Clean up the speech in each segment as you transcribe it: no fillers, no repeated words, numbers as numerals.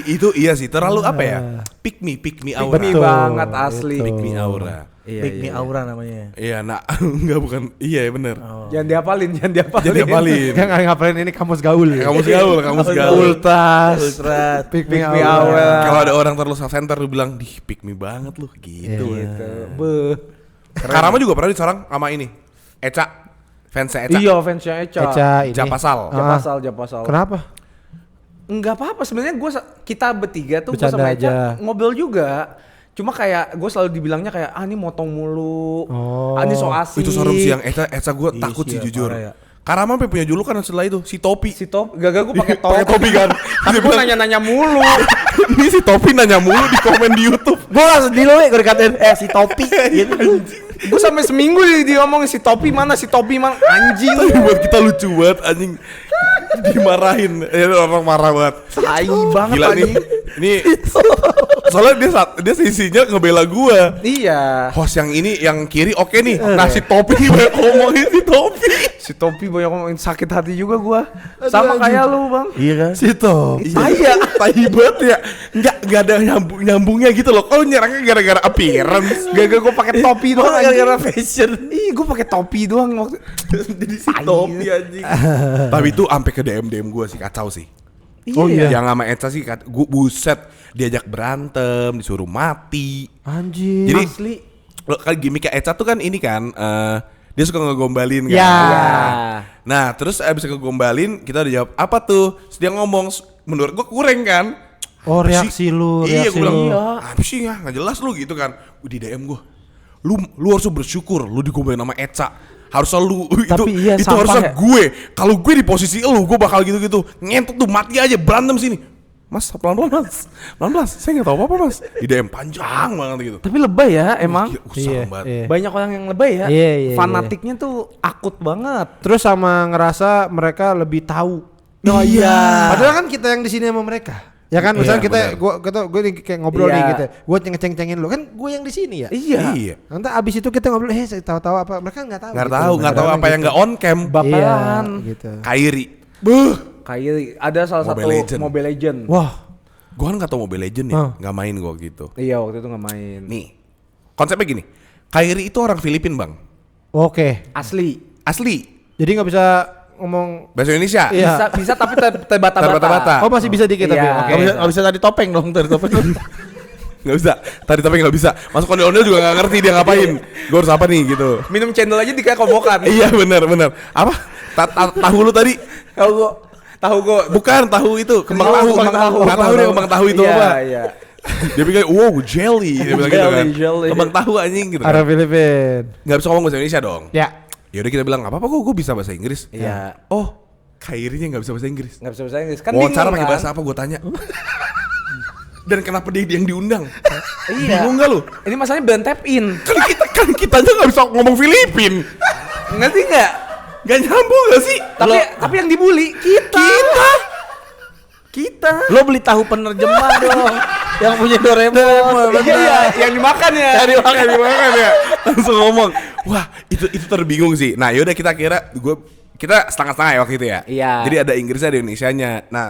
itu iya sih terlalu apa ya? Pick me aura. Pick me banget asli. Pick me aura. Pick me aura namanya. Iya, nah enggak bukan. Iya bener. Jangan diapalin. Jangan diapalin. Kan ngapalin ini kamus gaul. Kamus gaul. Ultras. Pick me aura. Kalau ada orang terlalu self center lu bilang, "Dih, pick me banget lu." Gitu. Karama juga pernah diserang sama ini. Eca. Fansnya Eca. Iya, fansnya Eca. ini. Japasal. Japasal. Kenapa? Enggak apa-apa sebenarnya kita bertiga tuh Bercanda gua sama Eca aja. ngobrol juga. Cuma kayak gue selalu dibilangnya kayak ini motong mulu. Ini so asik. Itu serem sih yang Eca gue takut sih jujur. Ya. Karama sampai punya julukan setelah itu si Topi. Gagal gue pakai topi. Pakai topi kan. Tapi gue nanya-nanya mulu. Ini si Topi nanya mulu di komen di YouTube. Gue langsung di lo gue dikatain si Topi gitu. Gue sampai seminggu dia ngomongin si Topi mana anjing. Tapi buat kita lucu banget anjing. Dimarahin. Orang marah banget. Tai banget Gila nih. Ini soalnya dia sisinya ngebela gua. Iya. Host yang ini yang kiri oke nih. Nah si Topi banyak ngomongin si Topi. Si Topi banyak ngomongin sakit hati juga gua. Sama kayak lu, Bang. Iya kan? Si Topi. Iya, tai banget ya. Enggak ada nyambungnya gitu loh. Kalau nyerangnya gara-gara appearance. Gagal gua pakai topi doang. Gara-gara fashion. Ih, gua pakai topi doang waktu. Jadi si Topi anjing. Tapi itu sampai ke DM gua sih kacau sih. Oh iya. Yang sama Eca sih gua buset diajak berantem, disuruh mati. Anjing. Jadi Asli. kan gimmicknya Eca tuh kan ini kan dia suka ngegombalin kan. Ya. Nah, terus abis ngegombalin kita udah jawab apa tuh? Terus dia ngomong menurut gua kurang kan. Oh reaksi lu, Iya, reaksi gua bilang lu. apa sih ya? Nggak jelas lu gitu kan. Di DM gua. Lu harus bersyukur lu digombalin sama Eca. Harusnya lu Tapi iya, itu sampah harusnya ya. gue. Kalau gue di posisi lu, gue bakal gitu-gitu. Ngentot tuh mati aja berantem sini. Mas, pelan-pelan mas. Pelan-pelan, saya gak tahu apa-apa mas. Di DM panjang banget gitu. Tapi lebay ya emang. Serem banget. Iya. Banyak orang yang lebay ya. Iya. Fanatiknya tuh akut banget. Terus sama ngerasa mereka lebih tahu. Oh iya. Padahal kan kita yang di sini sama mereka. Ya kan, misalnya Iya, gue kayak ngobrol Iya. nih gitu. Gue ngeceng-cengin lu, kan gue yang di sini ya. Iya. Nanti abis itu kita ngobrol, saya tahu-tahu apa? Mereka nggak tahu. Nggak gitu. tahu Kadang-kadang apa yang gitu. nggak on cam. Bakalan. Iya, gitu. Kairi. Kayak ada salah Mobile satu Legend. Mobile Legend. Wah, Gue kan nggak tahu Mobile Legend ya, nggak main gue gitu. Iya waktu itu nggak main. Nih, konsepnya gini. Kairi itu orang Filipin bang, oke. Asli. asli. Jadi nggak bisa ngomong. Bahasa Indonesia. Iya. Bisa tapi terbata-bata. Terbata-bata. Oh masih bisa dikit tapi. Iya. Oke. Gak bisa tadi topeng dong, tadi topeng. Nggak bisa. Tadi tapi nggak bisa. Masuk ondel-ondel juga nggak ngerti dia ngapain. Gue harus apa nih gitu. Minum cendol aja dikayak kobokan. Iya benar. Apa? Tahu lu tadi? Tahu gua. Bukan tahu itu kembang tahu. Nggak tahu dia kembang tahu itu Iya, apa. Iya. Dia pikir wow jelly. Dia bilang gitu kan. Jelly. Kembang tahu anjing gitu. Arah Kan. Filipin. Nggak bisa ngomong bahasa Indonesia dong. Ya. Yaudah kita bilang nggak apa-apa kok gue bisa bahasa Inggris. Iya. Oh Kairinya nggak bisa bahasa Inggris. Nggak bisa bahasa Inggris. Kan Wawancara bingung pakai kan? bahasa apa gue tanya. Dan kenapa dia yang diundang? Iya. Bingung nggak lu? Ini masalahnya belum tap in. Kan kita aja nggak bisa ngomong Filipin. Ngerti nggak? Gak nyambung gak sih? Tapi yang dibully kita. Lo beli tahu penerjemah dong. Yang punya Doraemon. Iya, yang dimakan ya. Dimakan ya. Langsung ngomong. Wah, itu terbingung sih. Nah, yaudah kita kira kita setengah-setengah ya waktu itu ya. Iya. Jadi ada Inggrisnya ada Indonesianya. Nah,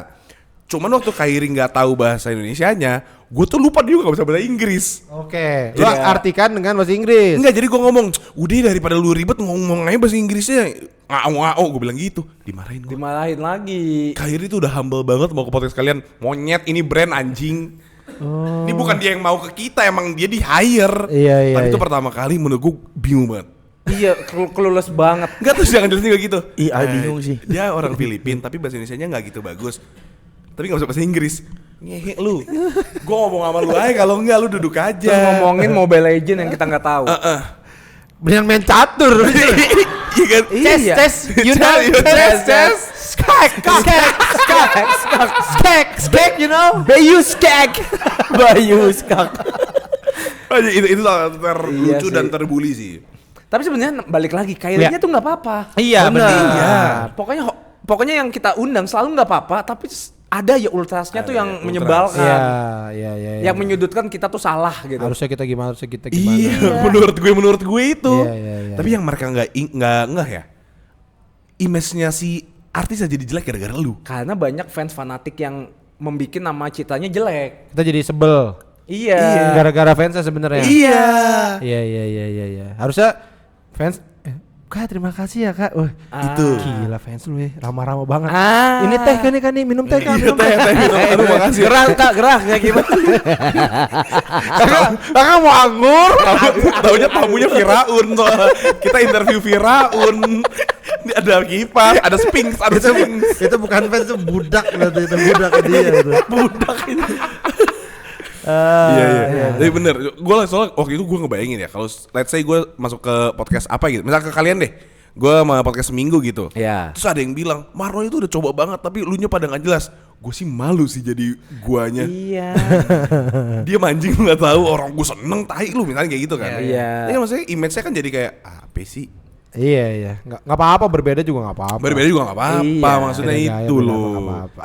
cuman waktu Kairi nggak tahu bahasa Indonesianya, gue tuh lupa dia nggak bisa bahasa Inggris. Oke. Jadi- Lu artikan dengan bahasa Inggris. Enggak, jadi gue ngomong, udah daripada lu ribet ngomong aja bahasa Inggrisnya. Ngao, gue bilang gitu. Dimarahin gue. Dimarahin lagi. Kairi tuh udah humble banget mau ke podcast kalian. Monyet ini brand anjing. Ini bukan dia yang mau ke kita, emang dia di hire. Iya, Tapi itu iya. pertama kali menurut gue bingung banget. Iya, clueless banget. Enggak, terus jangan jelasin kayak gitu. Iya, bingung sih. Dia orang Filipin tapi bahasa Indonesianya nggak gitu bagus. Tapi nggak bisa bahasa Inggris. Ngehe lu. Gue ngomong sama lu aja, kalau enggak lu duduk aja. Terus ngomongin Mobile Legend yang kita nggak tahu. Bener main catur. Iya kan? Iya. You know, Tes. skak, you know. Bayu skag. Bayu skak. Itu salah satu terlucu Iya dan sih. terbully sih. Tapi sebenarnya balik lagi, Kairinya Iya. tuh nggak apa-apa. Iya, benar. Iya. Pokoknya yang kita undang selalu nggak apa-apa, tapi ada ya ultrasnya tuh yang ultras. menyebalkan. Iya. Yang menyudutkan kita tuh salah gitu. Harusnya kita gimana? Iya, menurut gue itu. Iya. Tapi yang mereka nggak ya. Image-nya si artis aja jadi jelek gara-gara lu. Karena banyak fans fanatik yang membikin nama citanya jelek. Kita jadi sebel. Iya. Gara-gara fansnya sebenarnya. Iya. Iya. Harusnya fans Kak terima kasih ya Kak. Wah, Itu. gila fans lu ya, ramah-ramah banget. Ah. Ini teh kan nih, minum teh Kak. Iya, Minum teh, minum. Aduh, makasih. Gerah Kak, gerah kayak gimana? Kakak mau anggur? Taunya tamunya Firaun tuh. Kita interview Firaun. Ini ada kipas, ada Sphinx, ada Sphinx. Itu bukan fans, itu budak berarti, itu budak dia itu. Budak ini. Iya. Tapi bener, gue soalnya waktu itu gue ngebayangin ya, kalau let's say gue masuk ke podcast apa gitu, misal ke kalian deh, gue sama podcast seminggu gitu. Iya. Terus ada yang bilang, Marlon itu udah coba banget tapi lu nya pada nggak jelas. Gue sih malu sih jadi guanya. Iya. Dia mancing nggak tahu orang gue seneng, tai lu misalnya kayak gitu kan. Iya. Ini maksudnya image-nya kan jadi kayak apa sih? Iya. Nggak apa-apa, berbeda juga nggak apa-apa. Berbeda juga nggak apa-apa, Iya. maksudnya Beda gaya, itu beda loh. nggak apa-apa.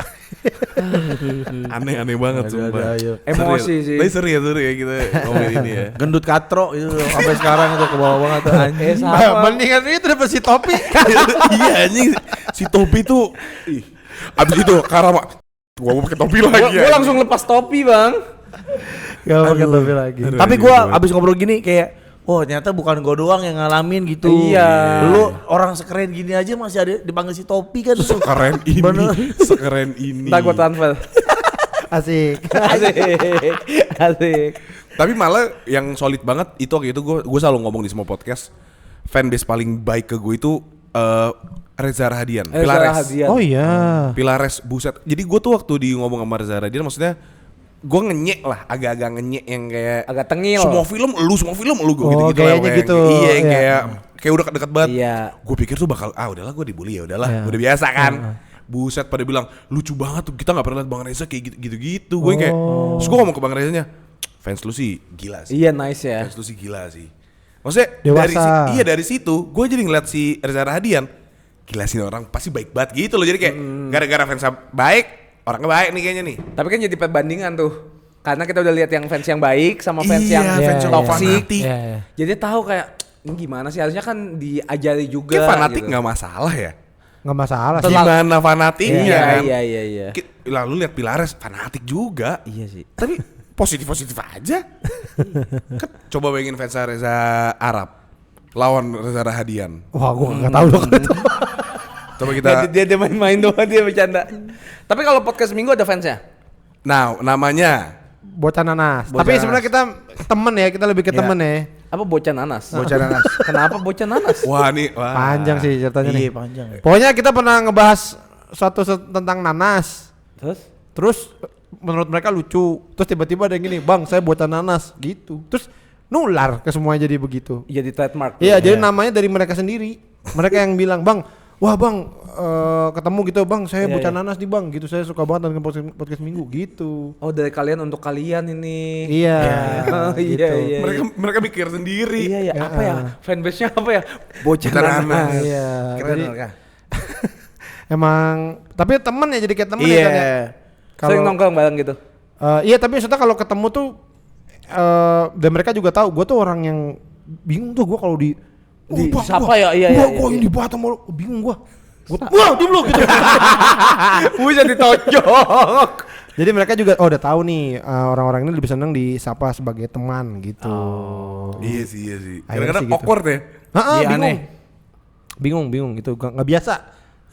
Aneh banget sumpah. Emosi sih. Tapi seru ya kita ngomongin ini ya. Gendut katro itu sampai sekarang itu ke bawah banget tuh anjing. Mendingan itu dapat si topi. Iya anjing, si topi tuh abis itu Karama gua mau pakai topi lagi. Gue langsung lepas topi bang. Gak pakai topi lagi. Aduh. Tapi gue abis ngobrol gini kayak, oh ternyata bukan gue doang yang ngalamin gitu. Iya. Lu orang sekeren gini aja masih ada dipanggil si topi kan. Sekeren ini, Bener. sekeren ini. Ntar gue transfer. Asik. Asik. Tapi malah yang solid banget itu waktu itu gue selalu ngomong di semua podcast, fanbase paling baik ke gue itu Reza Rahadian. Pilares. Oh iya. Pilares buset. Jadi gue tuh waktu di ngomong sama Reza Rahadian maksudnya gue ngenyek lah, agak-agak ngenyek yang kayak Agak tengil. semua film lu Oh, gitu-gitu lah, gayanya kayak- gitu. Iya, yang Iya. kayak udah deket banget. Iya. Gue pikir tuh bakal udahlah gue dibully ya udahlah, Iya. udah biasa kan. Buset pada bilang lucu banget tuh, kita nggak pernah lihat Bang Reza kayak gitu-gitu. Gue kayak, terus gue ngomong ke Bang Rezanya, fans lu sih gila sih. Iya nice ya. Fans lu sih gila sih. Maksudnya Dewasa. dari situ gue jadi ngeliat si Reza Rahadian, gila sih orang pasti baik banget gitu loh. Jadi kayak gara-gara fansnya baik, orangnya baik nih kayaknya nih. Tapi kan jadi perbandingan tuh. Karena kita udah lihat yang fans yang baik sama fans Iya, yang fans yang toxic. fanatik. Iya. Jadi tahu kayak ini gimana sih, harusnya kan diajari juga. Kayak fanatik gitu. nggak masalah ya. Nggak masalah sih. Gimana fanatiknya Iya, kan? iya. Lalu lihat Pilares fanatik juga. Iya sih. Tapi positif aja. Kan coba bayangin fans Reza Arab lawan Reza Rahadian. Wah, gua nggak tahu dong. Coba kita. Dia main-main doang, dia bercanda. Tapi kalau podcast minggu ada fansnya? Nah, namanya Bocah nanas. Bocah Tapi nanas. sebenarnya kita temen ya, kita lebih ke temen ya. Apa bocah nanas? Bocah nanas. Kenapa bocah nanas? wah. Panjang sih ceritanya nih. Iya panjang ya. Pokoknya kita pernah ngebahas tentang nanas. Terus? Menurut mereka lucu. Terus tiba-tiba ada yang gini, "Bang, saya bocah nanas." gitu. Terus nular ke semuanya jadi begitu. Jadi trademark. Iya, jadi namanya dari mereka sendiri. Mereka yang bilang, "Bang, wah Bang, ketemu gitu Bang, saya Iya, bocah iya. nanas nih Bang." Gitu, saya suka banget dengan podcast minggu gitu. Oh, dari kalian untuk kalian ini. Iya. Oh, gitu. iya. mereka mikir sendiri. Iya, apa ya? Fanbase-nya apa ya? Bocah Bocah nanas. nanas. Iya. Keren Jadi, mereka. emang tapi temen ya, jadi kayak temen Iya. ya kan ya. Sering nongkrong bareng gitu. Iya, tapi maksudnya kalau ketemu tuh dan mereka juga tahu gue tuh orang yang bingung tuh gue kalau di Bang, siapa ya? Iya, gua, iya, gua iya. ini Batam mulu, bingung gua. Wah, diem lu gitu. Bisa ditonjok. Jadi mereka juga udah tahu nih orang-orang ini lebih seneng disapa sebagai teman gitu. Iya sih. Akhirnya Kadang-kadang sih gitu. awkward ya. Iya, aneh. Bingung gitu, nggak biasa.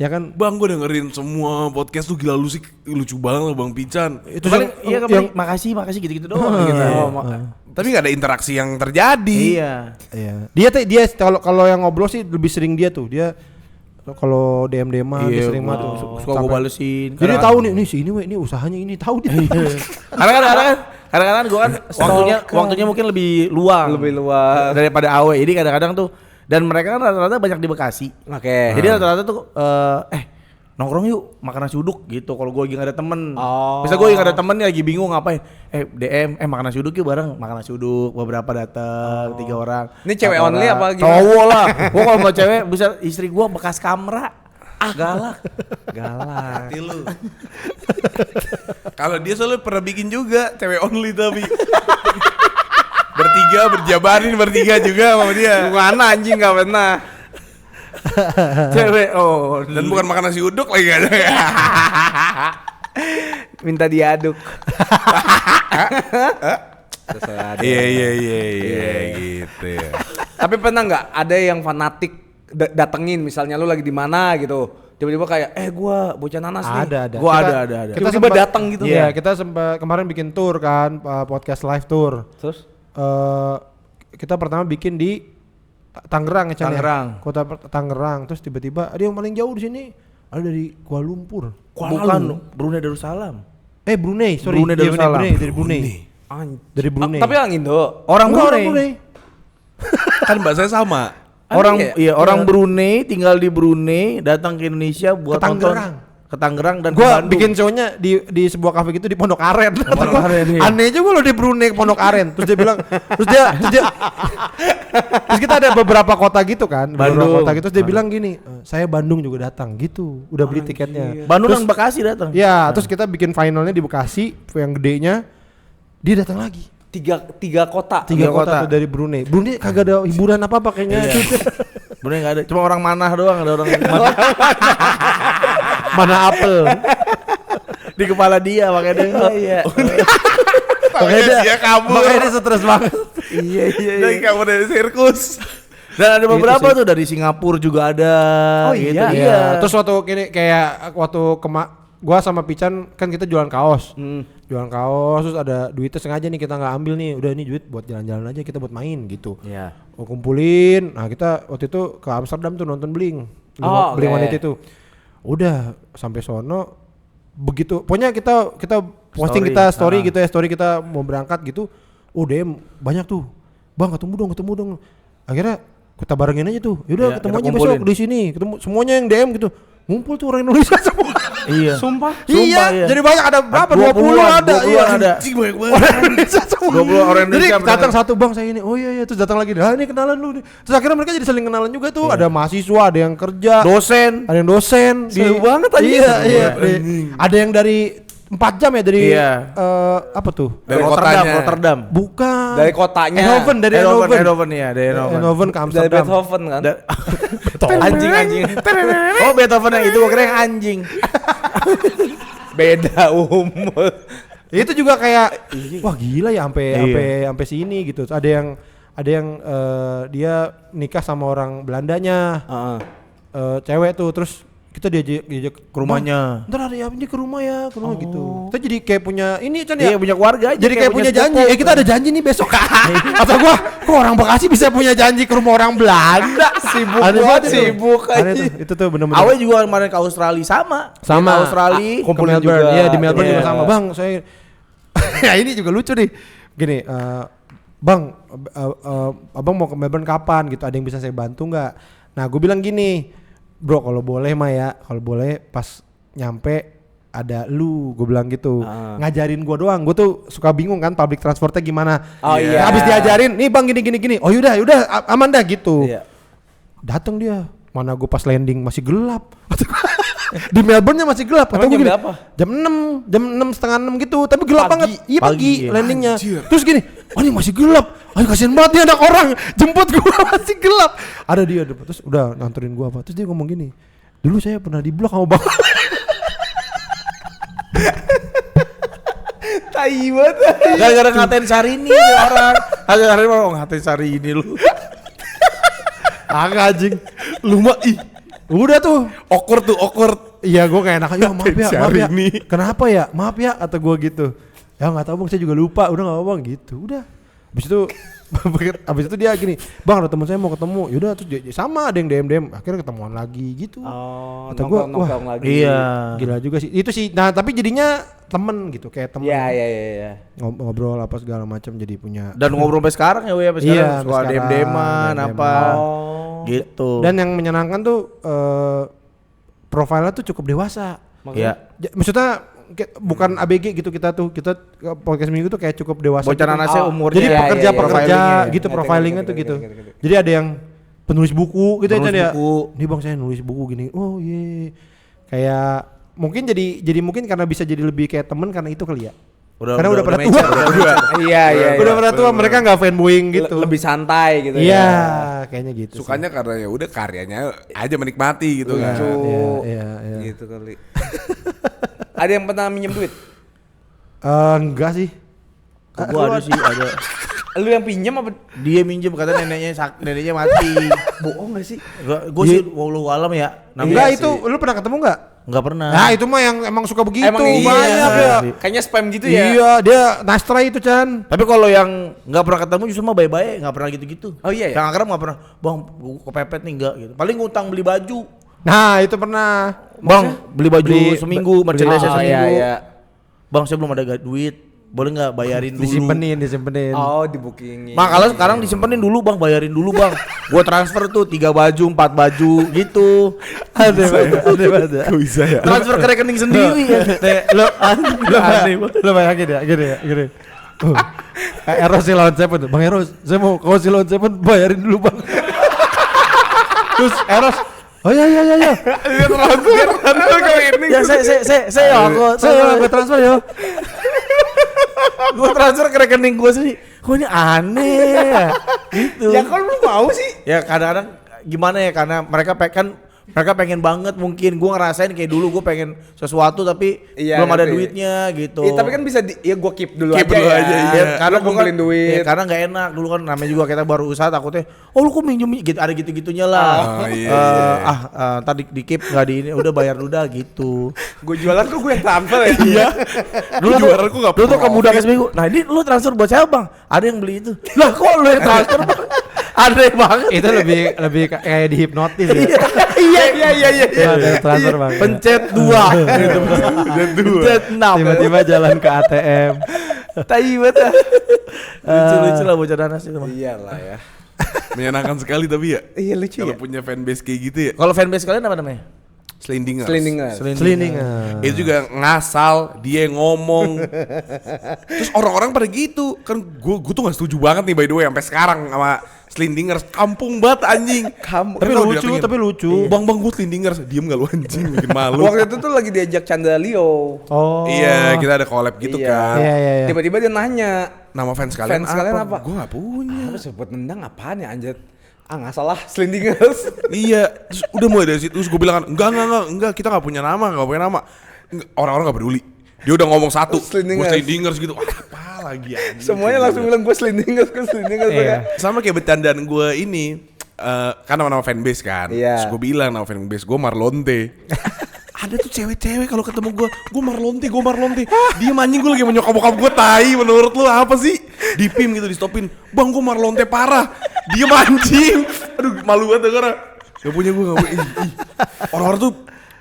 Ya kan? Bang, gue dengerin semua podcast tuh gila lu sih, lucu banget lo Bang Pican. Itu Paling iya kan yang paling makasih gitu-gitu doang gitu. Tapi nggak ada interaksi yang terjadi. Iya. iya. Dia kalau yang ngobrol sih lebih sering dia tuh. Dia kalau DM mah dia sering mah tuh Suka gue balesin. Jadi dia tahu nih si ini we, ini usahanya ini tahu dia. Kadang-kadang gue kan waktunya mungkin lebih luang. Lebih luas. Daripada Awe. Jadi kadang-kadang tuh, dan mereka kan rata-rata banyak di Bekasi. Oke. Jadi rata-rata tuh nongkrong yuk makan nasi uduk gitu. Kalau gue lagi gak ada temen, Oh. misal gue lagi gak ada temen nih, lagi bingung ngapain, DM makan nasi uduk yuk bareng. Makan nasi uduk, beberapa datang, 3 orang. Ini cewek Satu only orang. apa gimana? Cowok lah. Gue kalau mau cewek bisa istri gue bekas kamera. Galak. Galak. Hati lu. Kalau dia selalu pernah bikin juga cewek only tapi berjabarin bertiga juga sama dia. Mana anjing gak pernah. Cewek Dan bukan makan nasi uduk lagi kan. Minta diaduk. Iya gitu ya. Tapi pernah nggak ada yang fanatik datengin misalnya lu lagi di mana gitu. Tiba-tiba kayak gua bocah nanas nih. Ada. Gua ada. Tiba-tiba sempat- datang gitu. Iya, kita sempat kemarin bikin tour kan, podcast live tour. Terus Kita pertama bikin di Tangerang ya, Chan, ya? Tangerang. Kota Tangerang. Terus tiba-tiba ada yang paling jauh di sini. Ada dari Kuala Lumpur. Bukan Brunei Darussalam. Brunei, sorry. Brunei Iya, Darussalam. dari Brunei. Dari Brunei. tapi orang Indo. Orang Enggak, Brunei. Kan bahasanya sama. Orang Brunei tinggal di Brunei, datang ke Indonesia buat Ke nonton Tangerang. ke Tangerang dan ke Gua Bandung. bikin show-nya di sebuah kafe gitu di Pondok Aren. Pondok Aren, iya. Aneh juga lo di Brunei ke Pondok Aren. Terus dia bilang, terus kita ada beberapa kota gitu kan, beberapa Bandung. kota gitu. Terus dia bilang gini, saya Bandung juga datang gitu. Udah beli tiketnya. Bandung Terus- dan Bekasi datang. Ya, terus kita bikin finalnya di Bekasi, yang gedenya. Dia datang lagi. Tiga kota. Tiga kota. kota tuh dari Brunei. Brunei kagak ada hiburan apa-apa kayaknya. Brunei enggak ada, cuma orang manah doang, ada orang yang manah Mana apel. di kepala dia makanya dia. Iya. Makanya dia kabur. Makanya dia stres banget. Iya. Lagi kabur dari sirkus. Dan ada beberapa sih. tuh dari Singapura juga ada. Oh, gitu. iya. Iya. Terus waktu gua sama Pican kan kita jualan kaos. Jualan kaos terus ada duitnya sengaja nih kita nggak ambil nih. Udah ini duit buat jalan-jalan aja, kita buat main gitu. Iya. Oh, kumpulin. Nah, kita waktu itu ke Amsterdam tuh nonton Blink. Oh, Blink oke. One itu. Udah sampai sono begitu. Pokoknya kita posting story gitu ya, story kita mau berangkat gitu. Oh, DM banyak tuh. Bang, ketemu dong. Akhirnya kita barengin aja tuh. Yaudah Iya, ketemu kita aja kumpulin. besok di sini. Ketemu semuanya yang DM gitu. Ngumpul tuh orang Indonesia semua. Iya. Sumpah. Iya, jadi banyak ada berapa? 20-an 20 ada. Iya. ada. Anjing banyak banget. Orang Indonesia semua. 20 orang Indonesia Jadi datang satu bang saya ini. Oh iya terus datang lagi. Ah ini kenalan lu nih. Terus akhirnya mereka jadi saling kenalan juga tuh. Ada mahasiswa, ada yang kerja, Dosen. ada yang dosen. Seru banget anjing. Iya, Seru iya. banget, Ada yang dari 4 jam ya dari Iya. apa tuh? Dari Rotterdam, kotanya. Rotterdam. Bukan. Dari kotanya. Eindhoven, dari Eindhoven. Eindhoven ya, dari Eindhoven. Eindhoven ke Dari Amsterdam. Beethoven kan. Anjing. Oh, Beethoven yang itu gua kira yang anjing. Beda umur. Itu juga kayak wah gila ya sampai sini gitu. Terus ada yang dia nikah sama orang Belandanya. Cewek tuh terus kita diajak Ke rumahnya. "Bang, ntar ada ya ini ke rumah gitu. Kita jadi kayak punya ini Chan Iya, ya. punya keluarga aja. Jadi kayak punya janji. Kita ada janji nih besok. Kata gua, kok orang Bekasi bisa punya janji ke rumah orang Belanda? Sibuk Aneh banget, itu. sibuk Aneh aja. tuh, itu tuh bener-bener. Awe juga kemarin ke Australia sama. Sama. Dia ke Australia. Ke kumpulin Melbourne. juga. Iya di Melbourne Iya. juga sama. Bang, saya ya ini juga lucu nih. Gini, Bang, abang mau ke Melbourne kapan gitu? Ada yang bisa saya bantu nggak? Nah, gue bilang gini, bro, kalau boleh mah ya, kalau boleh pas nyampe ada lu, gue bilang gitu. Ngajarin gue doang. Gue tuh suka bingung kan public transportnya gimana. Oh, iya. Habis diajarin, nih bang gini. Oh yaudah, aman dah gitu. Iya. Datang dia, mana gue pas landing masih gelap. Di Melbourne-nya masih gelap. Kata Emang gue jam gini, berapa? jam 6 setengah 6 gitu. Tapi gelap Pagi. banget. Iya pagi Pagi, ya. landingnya. Anjir. Terus gini, oh ini masih gelap. Ayo kasihan banget nih anak orang jemput gua masih gelap. Ada dia depan. Terus udah nganterin gua apa. Terus dia ngomong gini, dulu saya pernah di blok sama bang. Tai banget. Gara-gara ngatain Syahrini nih orang. Hari-hari mau ngatain Syahrini lu. Agak anjing. Lu mah ih. Udah tuh. Awkward. Iya gua kayak enak. Ya maaf ya. Syahrini. Kenapa ya? Maaf ya kata gua gitu. Ya nggak tahu bang, saya juga lupa. Udah nggak apa bang gitu. Udah. Habis itu dia gini, bang ada teman saya mau ketemu. Yaudah terus dia, sama ada yang DM. Akhirnya ketemuan lagi gitu. Oh, Kata gua, nongkrong lagi. Iya. Gila juga sih. Itu sih. Nah tapi jadinya temen gitu, kayak temen. Iya. Ngobrol apa segala macam jadi punya. Dan ngobrol sampai sekarang ya, sampai sekarang Iya, suka sampai sekarang, DM-DM-an DM-an. apa. Oh. Gitu. Dan yang menyenangkan tuh profilnya tuh cukup dewasa. Iya. Maksudnya bukan ABG gitu kita podcast minggu tuh kayak cukup dewasa. Bocah gitu. nanasnya umurnya. Jadi Iya, pekerja profilingnya. gitu Ngerti, profilingnya ngerti, tuh gitu. ngerti. Jadi ada yang penulis buku gitu Penulis ya. buku. Nih bang saya nulis buku gini. Oh iya. Kayak mungkin jadi mungkin karena bisa jadi lebih kayak temen karena itu kali ya. Karena udah pada tua. mecer, udah. Iya. Udah pada tua mereka nggak fanboying gitu. Lebih santai gitu Iya, ya. kayaknya gitu. Sukanya karena ya udah karyanya aja menikmati gitu kan. Lucu. Iya. Gitu kali. Ada yang pernah minjem duit? Enggak sih. Gua ada sih, ada. Lu yang pinjam apa? Dia minjem kata neneknya mati. Bohong gak sih? Gue sih wallahu alam ya. Enggak Iya itu, sih. lu pernah ketemu enggak? Enggak pernah. Nah itu mah yang emang suka begitu. Emang iya. banyak ya. Kayaknya spam gitu ya. Iya, dia nastra itu Chan. Tapi kalau yang nggak pernah ketemu justru mah baik-baik, nggak pernah gitu-gitu. Oh iya ya? Yang akrab nggak pernah. Bang, gua kepepet nih enggak gitu. Paling ngutang beli baju. Nah itu pernah. Bang, beli baju Beli- seminggu, merchandise Oh, seminggu. iya. Bang, saya belum ada duit. Boleh nggak bayarin dulu? Disimpenin. Oh, dibookingin. Makanya sekarang disimpenin dulu bang, bayarin dulu bang. Gua transfer tuh 3 baju, 4 baju gitu. Ada banget. Kok bisa ya? Transfer ke rekening sendiri ya. Lo bayangin ya, gini. Eros si lawan Seven tuh, Bang Eros, saya mau kau si lawan Seven bayarin dulu bang. Terus Eros, oh ya. Dia transfer ke ini. Ya saya Saya transfer ya. Gua transfer ke rekening gua sendiri. Kok ini aneh ya? Gitu. Ya kalau lu mau sih. Ya kadang-kadang gimana ya, karena mereka pengen banget, mungkin gua ngerasain kayak dulu gua pengen sesuatu tapi Iya, belum ada ngerti. duitnya gitu. Iya, tapi kan bisa ya gua keep dulu Keep aja dulu ya. aja, iya. Ya, karena Lu kumpulin duit. ya, karena nggak enak dulu kan, namanya juga kita baru usaha, takutnya oh lu kok minjem gitu, ada gitu-gitunya lah. Oh, iya. Tadi di keep nggak di ini, udah bayar dulu dah gitu. Gue jualan kok gue yang transfer ya. Iya. Dulu jualan aku nggak Dulu tuh pernah. kemudahan seminggu. Nah ini lu transfer buat siapa bang? Ada yang beli itu. Lah kok lu yang transfer bang? Aneh banget. Itu lebih kayak dihipnotis ya. Iya. Ada transfer bang. Pencet 2 gitu. Pencet 6. Tiba-tiba jalan ke ATM. Tai banget. Lucu-lucu lah bocah nanas itu mah. Iyalah ya. Menyenangkan sekali tapi ya. Iya lucu Kalau ya. punya fanbase kayak gitu ya. Kalau fanbase kalian apa namanya? Slendingers. Selindingan. Selindingan. Itu juga ngasal, dia yang ngomong. Terus orang-orang pada gitu. Kan gue tuh gak setuju banget nih by the way sampai sekarang sama Slendingers. Kampung banget anjing. Kamu. Tapi Kalau lucu, didatengin, tapi lucu. Bang gue Slendingers. Diem gak lu anjing, bikin malu. Waktu itu tuh lagi diajak Chandra Leo. Oh. Iya, kita ada collab gitu kan. Iya. Tiba-tiba dia nanya, Nama fans kalian Fans kalian apa? Gue gak punya. apa sebut nendang apaan ya anjir? Ah nggak salah, Selindingers. Iya, terus udah mulai dari situ. Terus gue bilang kan, enggak, kita gak punya nama. Orang-orang gak peduli. Dia udah ngomong satu, gue Slendingers. Slendingers gitu. Apa lagi anjing. Semuanya langsung bilang gue Selindingers. Iya. Sama kayak bercandaan gue ini, kan nama fanbase kan. Iya. Terus gue bilang nama fanbase gue Marlonte. Ada tuh cewek-cewek kalau ketemu gue Marlonte. Dia anjing, gue lagi menyokap-bokap gue, tai. Menurut lu apa sih? Di PIM gitu, di stopin. Bang, gue Marlonte parah. Dia anjing. Aduh, malu banget orang. Gak punya gue, Orang-orang tuh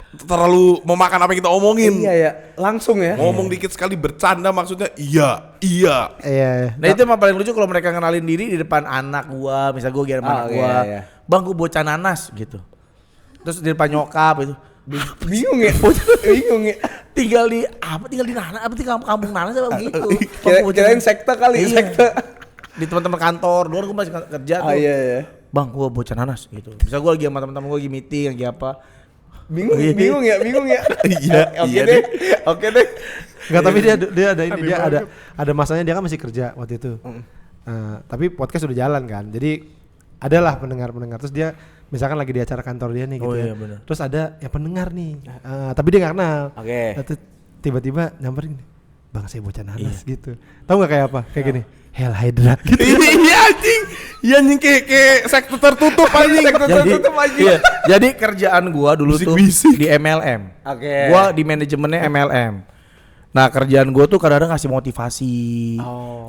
terlalu memakan apa yang kita omongin. Iya ya, langsung ya. Ngomong dikit sekali bercanda maksudnya iya. Iya. Nah itu emang paling lucu kalau mereka kenalin diri di depan anak gua, misal gua gila sama anak gua. iya. Bang, gua bocah nanas gitu. Terus di depan nyokap itu. Bingung ya. Tinggal di Nanas, apa tinggal kampung Nanas apa gitu. Kirain sekte kali, Iya. sekte. Di teman-teman kantor, dulu gua masih kerja tuh. Iya. Bang, gua bocah nanas gitu. Misal gua lagi sama teman-teman gua lagi meeting, lagi apa. Bingung ya. Iya deh. Oke deh. Enggak, tapi dia ada ini, dia ada masanya dia kan masih kerja waktu itu. Tapi podcast udah jalan kan. Jadi adalah pendengar-pendengar, terus dia misalkan lagi di acara kantor dia nih gitu Oh, ya. iya, bener. Terus ada ya pendengar nih. Tapi dia enggak kenal. Oke. Terus tiba-tiba nyamperin, "Bang, saya bocah nanas." gitu. Tahu enggak kayak apa? Kayak gini. Hell Hydra gitu. Iya anjing. Iya anjing kayak sektor tertutup anjing. Iya, jadi kerjaan gua dulu Bisik-bisik. tuh di MLM. Oke. Gua di manajemennya MLM. Nah, kerjaan gua tuh kadang-kadang ngasih motivasi,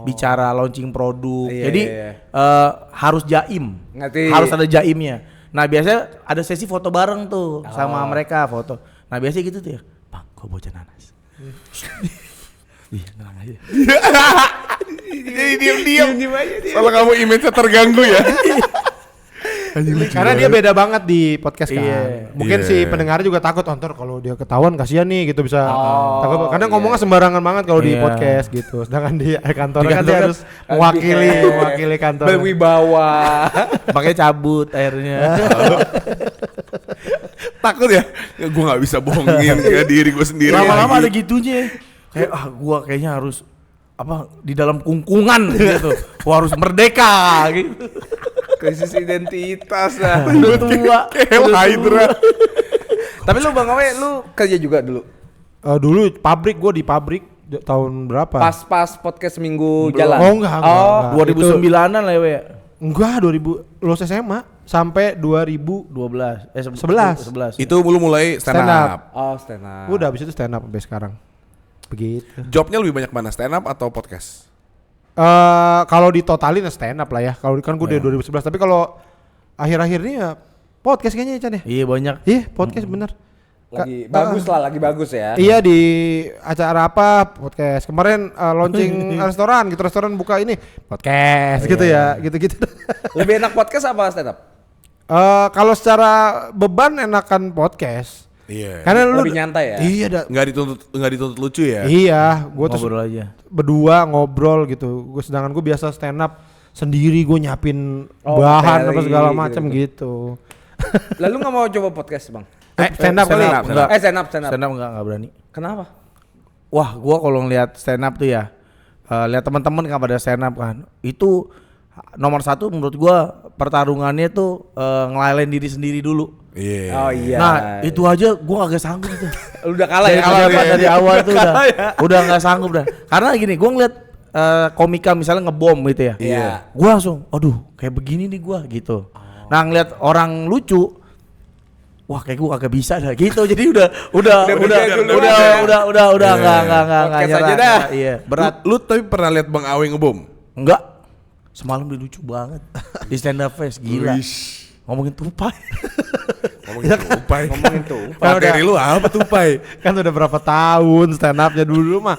bicara launching produk. Iya, Jadi iya. harus jaim. Ngerti. Harus ada jaimnya. Nah, biasanya ada sesi foto bareng tuh sama mereka foto. Nah, biasanya gitu tuh ya. Bang, gua bocah nanas. Iya, tenang aja. Jadi diam aja. Soalnya kamu image-nya terganggu ya. Karena dia beda banget di podcast kan. Iya. Mungkin Iya. si pendengar juga takut ntar kalau dia ketahuan kasihan nih gitu bisa. Takut, karena iya. ngomongnya sembarangan banget kalau di Iya. podcast gitu. Sedangkan di kantor Di kan kantor dia kan harus mewakili kantor. Berwibawa. Pakai cabut akhirnya. Takut ya? Gue gak bisa bohongin ke diri gue sendiri. Lama-lama ada lagi. gitunya. Kayak gua kayaknya harus di dalam kungkungan gitu. Gua harus merdeka gitu. Krisis identitas lah. Udah tua. Hell Hydra. Tapi lu Bang Awe, lu kerja juga dulu? Dulu pabrik, gue di pabrik tahun berapa? Pas podcast seminggu Belum. jalan. Oh enggak. 2009-an lah ya. Enggak, 2000 lulus SMA sampai 2011. 11. Itu lu mulai stand Stand up. up. Oh, stand up. Udah habis itu stand up sampai sekarang. Begitu. Jobnya lebih banyak mana, stand up atau podcast? Kalau ditotalin ya stand up lah ya. Kalau kan gue dari 2011, tapi kalau akhir-akhir ini ya podcast kayaknya ya Chan ya. Iya banyak. Iya, podcast bener. Lagi bagus lah, lagi bagus ya. Iya di acara apa podcast kemarin launching restoran buka ini podcast gitu ya gitu-gitu. Lebih enak podcast apa stand up? Kalau secara beban enakan podcast Iya. karena lu Lebih nyantai ya? Iya Nggak dituntut lucu ya? iya gue tuh Ngobrol aja. berdua ngobrol gitu. Sedangkan gue biasa stand up sendiri, gue nyiapin bahan apa materi segala gitu, macam gitu. Lalu nggak mau coba podcast bang? Stand up kali. stand up. Stand up. Stand up enggak berani. Kenapa? Wah, gua kalau ngeliat stand up tuh ya, lihat teman-teman kan pada stand up kan, itu nomor satu menurut gua pertarungannya tuh ngelalain diri sendiri dulu. Iya. Oh iya. Nah itu aja gua kagak sanggup tuh. Udah kalah Dari ya. awal, dari awal tuh udah nggak sanggup dah. Karena gini, gua ngeliat komika misalnya ngebom gitu ya. Iya. Gua langsung, aduh kayak begini nih gua gitu. Nah ngeliat orang lucu, wah kayak gua kagak bisa dah gitu. Jadi udah nggak Podcast nyerah. aja dah. Iya, berat. Lu tapi pernah lihat Bang Awe ngebom? Enggak. Semalam dia lucu banget di stand up fest, gila. Wish. Ngomongin tupai. Ngomongin tupai. Ngomongin tuh. Materi lu apa tupai? Kan udah berapa tahun stand upnya dulu mah.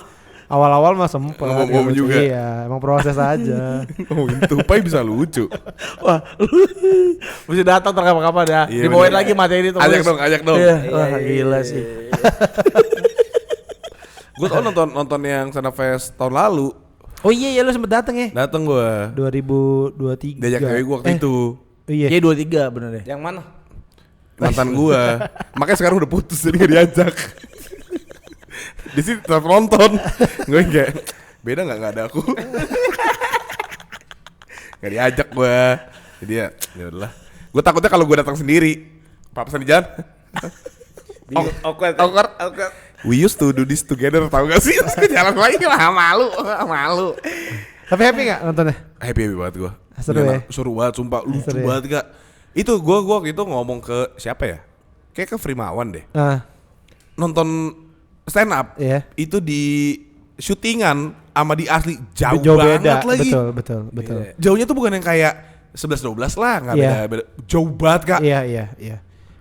Awal-awal mah sempet Ngebom gitu. juga. Iya, emang proses aja. Ngomongin tupai bisa lucu. Wah, lu mesti datang kapan-kapan ya. Iya, Dibawain bener. lagi materi tuh. Ajak dong, ajak dong. Iya, wah gila sih. Gue tau nonton yang Stand Up Fest tahun lalu. Oh iya ya lu sempet dateng ya? Dateng gue. 2023. Diajak cewek gue waktu itu. Iya. Iya 23 bener deh. Yang mana? Mantan gue. Makanya sekarang udah putus jadi gak diajak. Di sini tetap nonton. Gue kayak beda nggak ada aku. Gak diajak gue. Jadi ya udahlah. Gue takutnya kalau gue datang sendiri, papasan di jalan. Awkward. We used to do this together, tau gak sih? Terus gue jalan lagi lah, malu. Tapi happy gak nontonnya? Happy banget gue. Seru ya? Seru banget, sumpah lucu Seru ya? banget gak. Itu gue waktu itu ngomong ke siapa ya? Kayak ke Frimawan deh. Nonton stand up, Iya. itu di syutingan sama di asli jauh beda. banget lagi. Betul. Jauhnya tuh bukan yang kayak 11-12 lah, nggak Iya. beda. Jauh banget kak. Iya.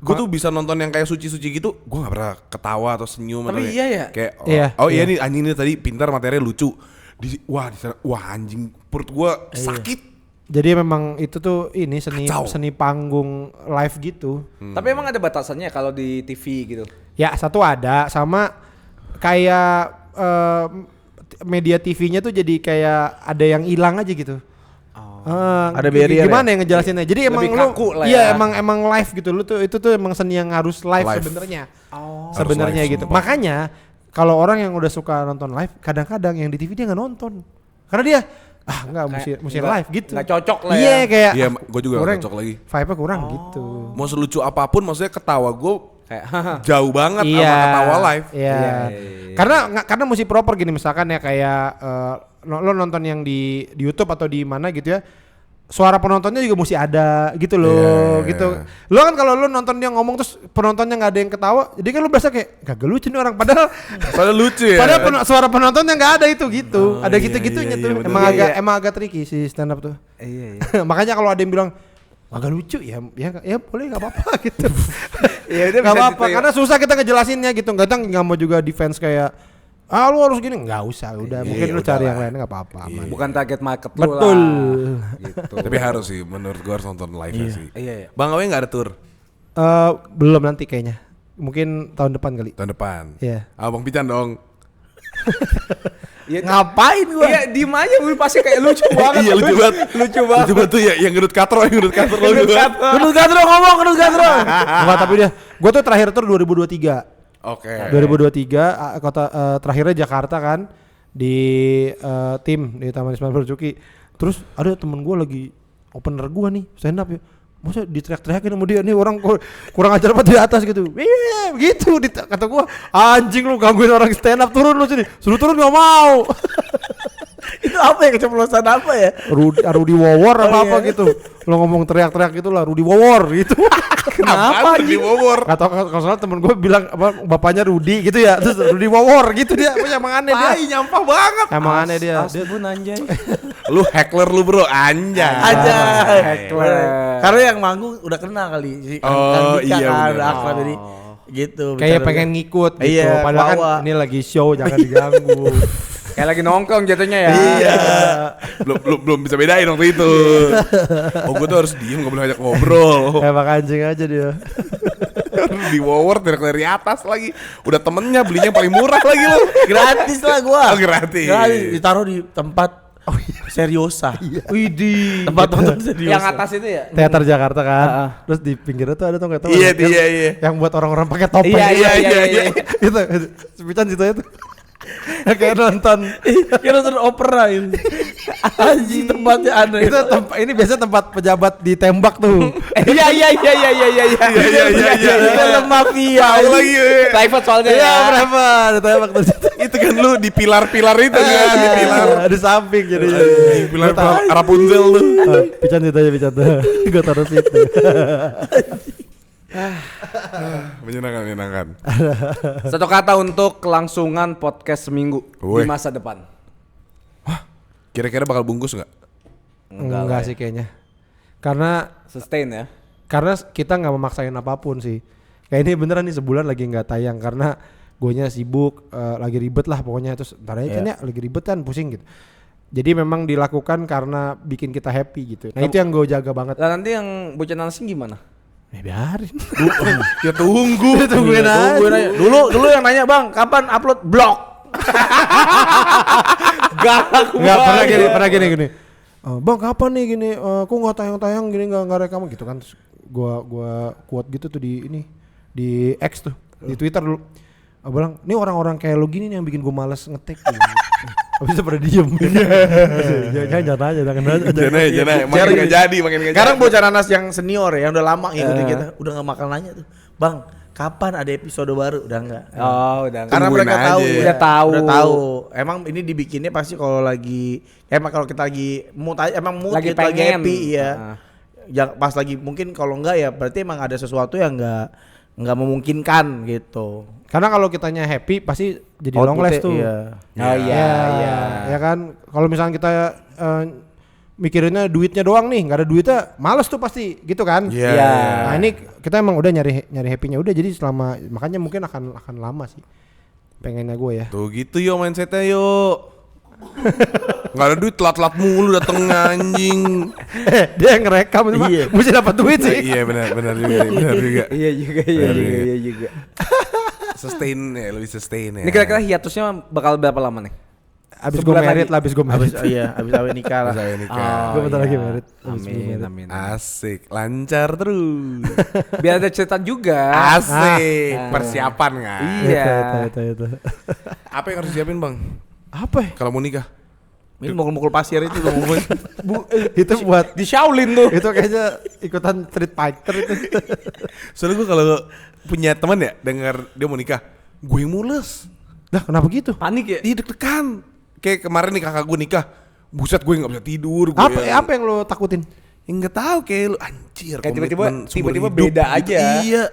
Gue tuh bisa nonton yang kayak suci-suci gitu, gue nggak pernah ketawa atau senyum. Tapi atau iya ya? Kayak Iya, iya iya. nih anjing ini tadi pintar, materinya lucu. Wah anjing perut gue sakit. Jadi memang itu tuh ini Kacau. seni panggung live gitu. Tapi emang ada batasannya kalau di TV gitu. Ya satu ada sama kayak media TV-nya tuh jadi kayak ada yang hilang aja gitu. Ada barrier gimana ya ngejelasinnya? Jadi emang Lebih lu kaku lah iya ya. emang live gitu. Lu tuh itu tuh emang seni yang harus live. Live. Sebenarnya. Harus Sebenarnya live, gitu. sumpah. Makanya kalau orang yang udah suka nonton live, kadang-kadang yang di TV dia nggak nonton. Karena dia enggak mesti live gitu. Nggak cocok lah Iya ya. kayak Iya, gue juga kurang, nggak cocok lagi. Vibe-nya kurang gitu. Mau selucu apapun, maksudnya ketawa gue Kayak jauh banget sama ketawa live. Iya. Karena mesti proper gini misalkan ya kayak lo nonton yang di YouTube atau di mana gitu ya. Suara penontonnya juga mesti ada gitu loh, Iya. gitu. Lo kan kalau lo nonton dia ngomong terus penontonnya nggak ada yang ketawa, jadi kan lo berasa kayak kagak lucu nih orang padahal Padahal lucu ya. padahal suara penontonnya nggak ada itu gitu. Oh, ada iya, gitu-gitunya iya, tuh. iya, emang betul. agak agak tricky si stand up tuh. iya. Makanya kalau ada yang bilang agak lucu ya boleh nggak apa-apa gitu. Iya, udah Nggak bisa apa-apa diterima. karena susah kita ngejelasinnya gitu. Nggak mau juga defense kayak lu harus gini, nggak usah udah mungkin Iya, lu cari udahlah. yang lain nggak apa-apa. aman. Bukan target market lu Betul. lah. Gitu. Tapi harus sih, menurut gue harus nonton live ya sih. Iya. Bang Awe nggak ada tour Belum nanti kayaknya. Mungkin tahun depan kali. tahun depan. Iya. Abang Pican dong. Iya, Ngapain gua? Iya, diem aja gue pasti kayak lucu banget. Iya lucu banget. Lucu banget. Lucu banget tuh ya, yang gedut katro Gendut Gendut Gadro. Enggak tapi dia. Gue tuh terakhir tuh 2023. Oke. 2023 terakhirnya Jakarta kan di tim di Taman Ismail Marzuki. Terus ada temen gue lagi opener gue nih stand up ya. masa diteriak-teriakin sama dia nih orang kurang ajar apa di atas gitu. Gitu kata gua, anjing lu gangguin orang stand up, turun lu sini. Suruh turun gak mau. Itu apa ya, keceplosan apa ya? Rudi Wawor apa gitu. Lo ngomong teriak-teriak gitu lah, Rudi Wawor gitu. Kenapa di Bogor? Kata kalau salah temen gue bilang apa bapaknya Rudi gitu ya, terus Rudi Wawor gitu dia, emang aneh dia. Nyampah banget. Emang aneh dia. Pun anjay. Lu heckler lu bro, anjay. Aja. Heckler. Karena yang manggung udah kenal kali si Oh, Andika iya, kan, bener. udah akrab jadi gitu. Kayak bercanda. pengen ngikut gitu. Iya, Padahal kan bawa. ini lagi show, jangan diganggu. Kayak lagi nongkrong jatuhnya ya. Iya. belum bisa bedain waktu itu. Oh gue tuh harus diem, gak boleh ngajak ngobrol. Emang anjing aja dia. Di Wower dari atas lagi. Udah temennya belinya paling murah lagi lo. Gratis lah gua. Oh, gratis. Ditaruh di tempat seriosa. Widih. Tempat nonton seriosa. Yang atas itu ya. Teater Jakarta kan. Terus di pinggirnya tuh ada tuh nggak tahu. Iya, yang- iya. Yang buat orang-orang pakai topeng. Iya. Itu sepitan situ itu. Kayak nonton. Kayak nonton opera itu. Anjing tempatnya aneh. Itu ini biasanya tempat pejabat ditembak tuh. Iya. Film mafia. Tahu lagi. Private soalnya Iya, ya. berapa? Ditembak tuh situ. Itu kan lu di pilar-pilar itu kan, di pilar. Di samping jadinya. Di pilar Rapunzel lu. Pican situ aja pican tuh. Gue taruh situ. Menyenangkan. Satu kata untuk kelangsungan podcast seminggu Woi. di masa depan. Kira-kira bakal bungkus nggak? Enggak sih kayaknya. Karena Sustain ya. kita nggak memaksain apapun sih. Kayak ini beneran nih sebulan lagi nggak tayang karena guanya sibuk, lagi ribet lah pokoknya, terus ntar aja kan ya lagi ribet kan pusing gitu. Jadi memang dilakukan karena bikin kita happy gitu. Nah itu yang gue jaga banget. Dan nanti yang bocah nansing gimana? Biarin. Ya tungguin aja. Tungguin aja. Dulu yang nanya, "Bang, kapan upload?" Blok. Nggak pernah gini. Bang kapan nih gini? Kok nggak tayang gini nggak rekam gitu kan? Terus gua quote gitu tuh di X tuh di Twitter dulu. Bilang, ini orang-orang kayak lo gini nih yang bikin gue malas ngetik. Habis itu pada diem. Jangan aja. Jangan, makin nggak jadi. Sekarang bocah nanas yang senior ya, yang udah lama ngikutin kita, udah gak bakal nanya tuh, "Bang, kapan ada episode baru?" Udah enggak. Oh, udah. Karena Tungguin mereka aja. tahu, Udah tahu. Udah tahu. Emang ini dibikinnya pasti kalau lagi, emang kalau kita lagi mood, emang mood Lagi gitu, lagi pengen. happy ya. Pas lagi mungkin kalau enggak ya berarti emang ada sesuatu yang enggak memungkinkan gitu. Karena kalau kitanya happy pasti jadi long last tuh. Iya. Oh iya. Ya kan. Kalau misalnya kita mikirinnya duitnya doang nih, nggak ada duitnya, males tuh pasti gitu kan. Iya. Iya. Nah ini kita emang udah nyari happy-nya udah, jadi selama makanya mungkin akan lama sih. Pengennya gue ya. Tuh gitu yo mindsetnya yo. Nggak ada duit, telat-telat mulu dateng anjing. Dia yang ngerekam itu mah mesti dapat duit sih. Iya benar juga. Iya juga. Sustain ya, lebih sustain ya. Ini kira-kira hiatusnya bakal berapa lama nih? Abis gue Sebulan merit lagi. lah, abis gue merit. Habis awet nikah lah. Saya nikah. Gue bentar lagi merit. Abis gua merit. Amin. Asik, lancar terus. Biar ada cerita juga. Asik, persiapan kan. Iya. Itu. Apa yang harus disiapin bang? Apa ya? Kalau mau nikah? Ini mukul-mukul pasir itu tuh ngomongin. Itu buat Di Shaolin tuh. itu kayaknya ikutan street fighter itu. Soalnya gue kalau punya teman ya dengar dia mau nikah, gue yang mules. Lah kenapa gitu? Panik ya? Iya deg-degan. Kayak kemarin nih kakak gue nikah, buset gue nggak bisa tidur. Gue Apa yang lo takutin? nggak tahu kayak lu anjir. Kayak komitmen tiba-tiba seumur hidup beda gitu. aja. Iya.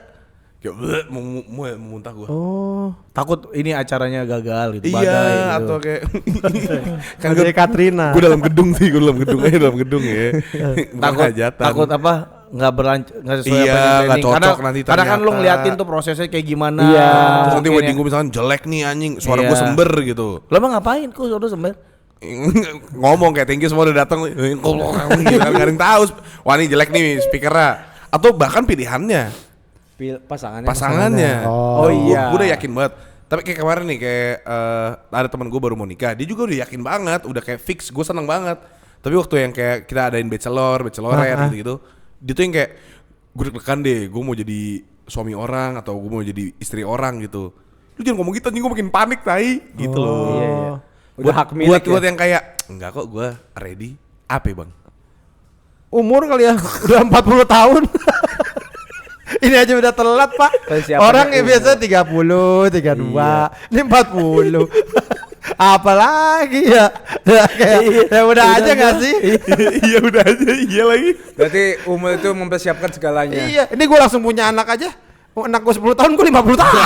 Kayak mau muntah gue. Oh, Takut ini acaranya gagal gitu, Iya, badai gitu. atau kayak kan jadi Katrina. gue dalam gedung sih, gue dalam gedung ya. takut Hajatan. takut apa nggak sesuai Iya, apa yang nggak planning. cocok Karena- nanti karena kan lu ternyata. ngeliatin tuh prosesnya kayak gimana. Iya. Terus nanti Mungkin wedding ya. gue misalkan jelek nih anjing, suara Iya. gue sember gitu. Lo emang ngapain? Kok udah sembar? Ngomong kayak thank you semua udah datang gitu kan, gak ada yang tahu. Wah ini jelek nih speakernya. Atau bahkan pilihannya, pasangannya. Oh, iya. Gue udah yakin banget. Tapi kayak kemarin nih kayak ada teman gue baru mau nikah, dia juga udah yakin banget, udah kayak fix. Gue seneng banget. Tapi waktu yang kayak kita adain bachelorette gitu, dia tuh yang kayak gue deg-degan deh, gue mau jadi suami orang atau gue mau jadi istri orang gitu. Lu jangan ngomong gitu, anjing gue makin panik tai gitu loh. Iya, iya. Udah hak milik buat ya? yang kayak enggak kok gue ready. Apa ya, bang? umur kali ya, udah 40 tahun. Ini aja udah telat, Pak. Persiapannya Orang yang umur. biasa 30, 32, ini 40. Apalagi ya? Ya udah aja nggak sih? Iya udah aja, iya lagi. Berarti umur itu mempersiapkan segalanya. Iya, ini gue langsung punya anak aja. Anak gue 10 tahun, gue 50 tahun.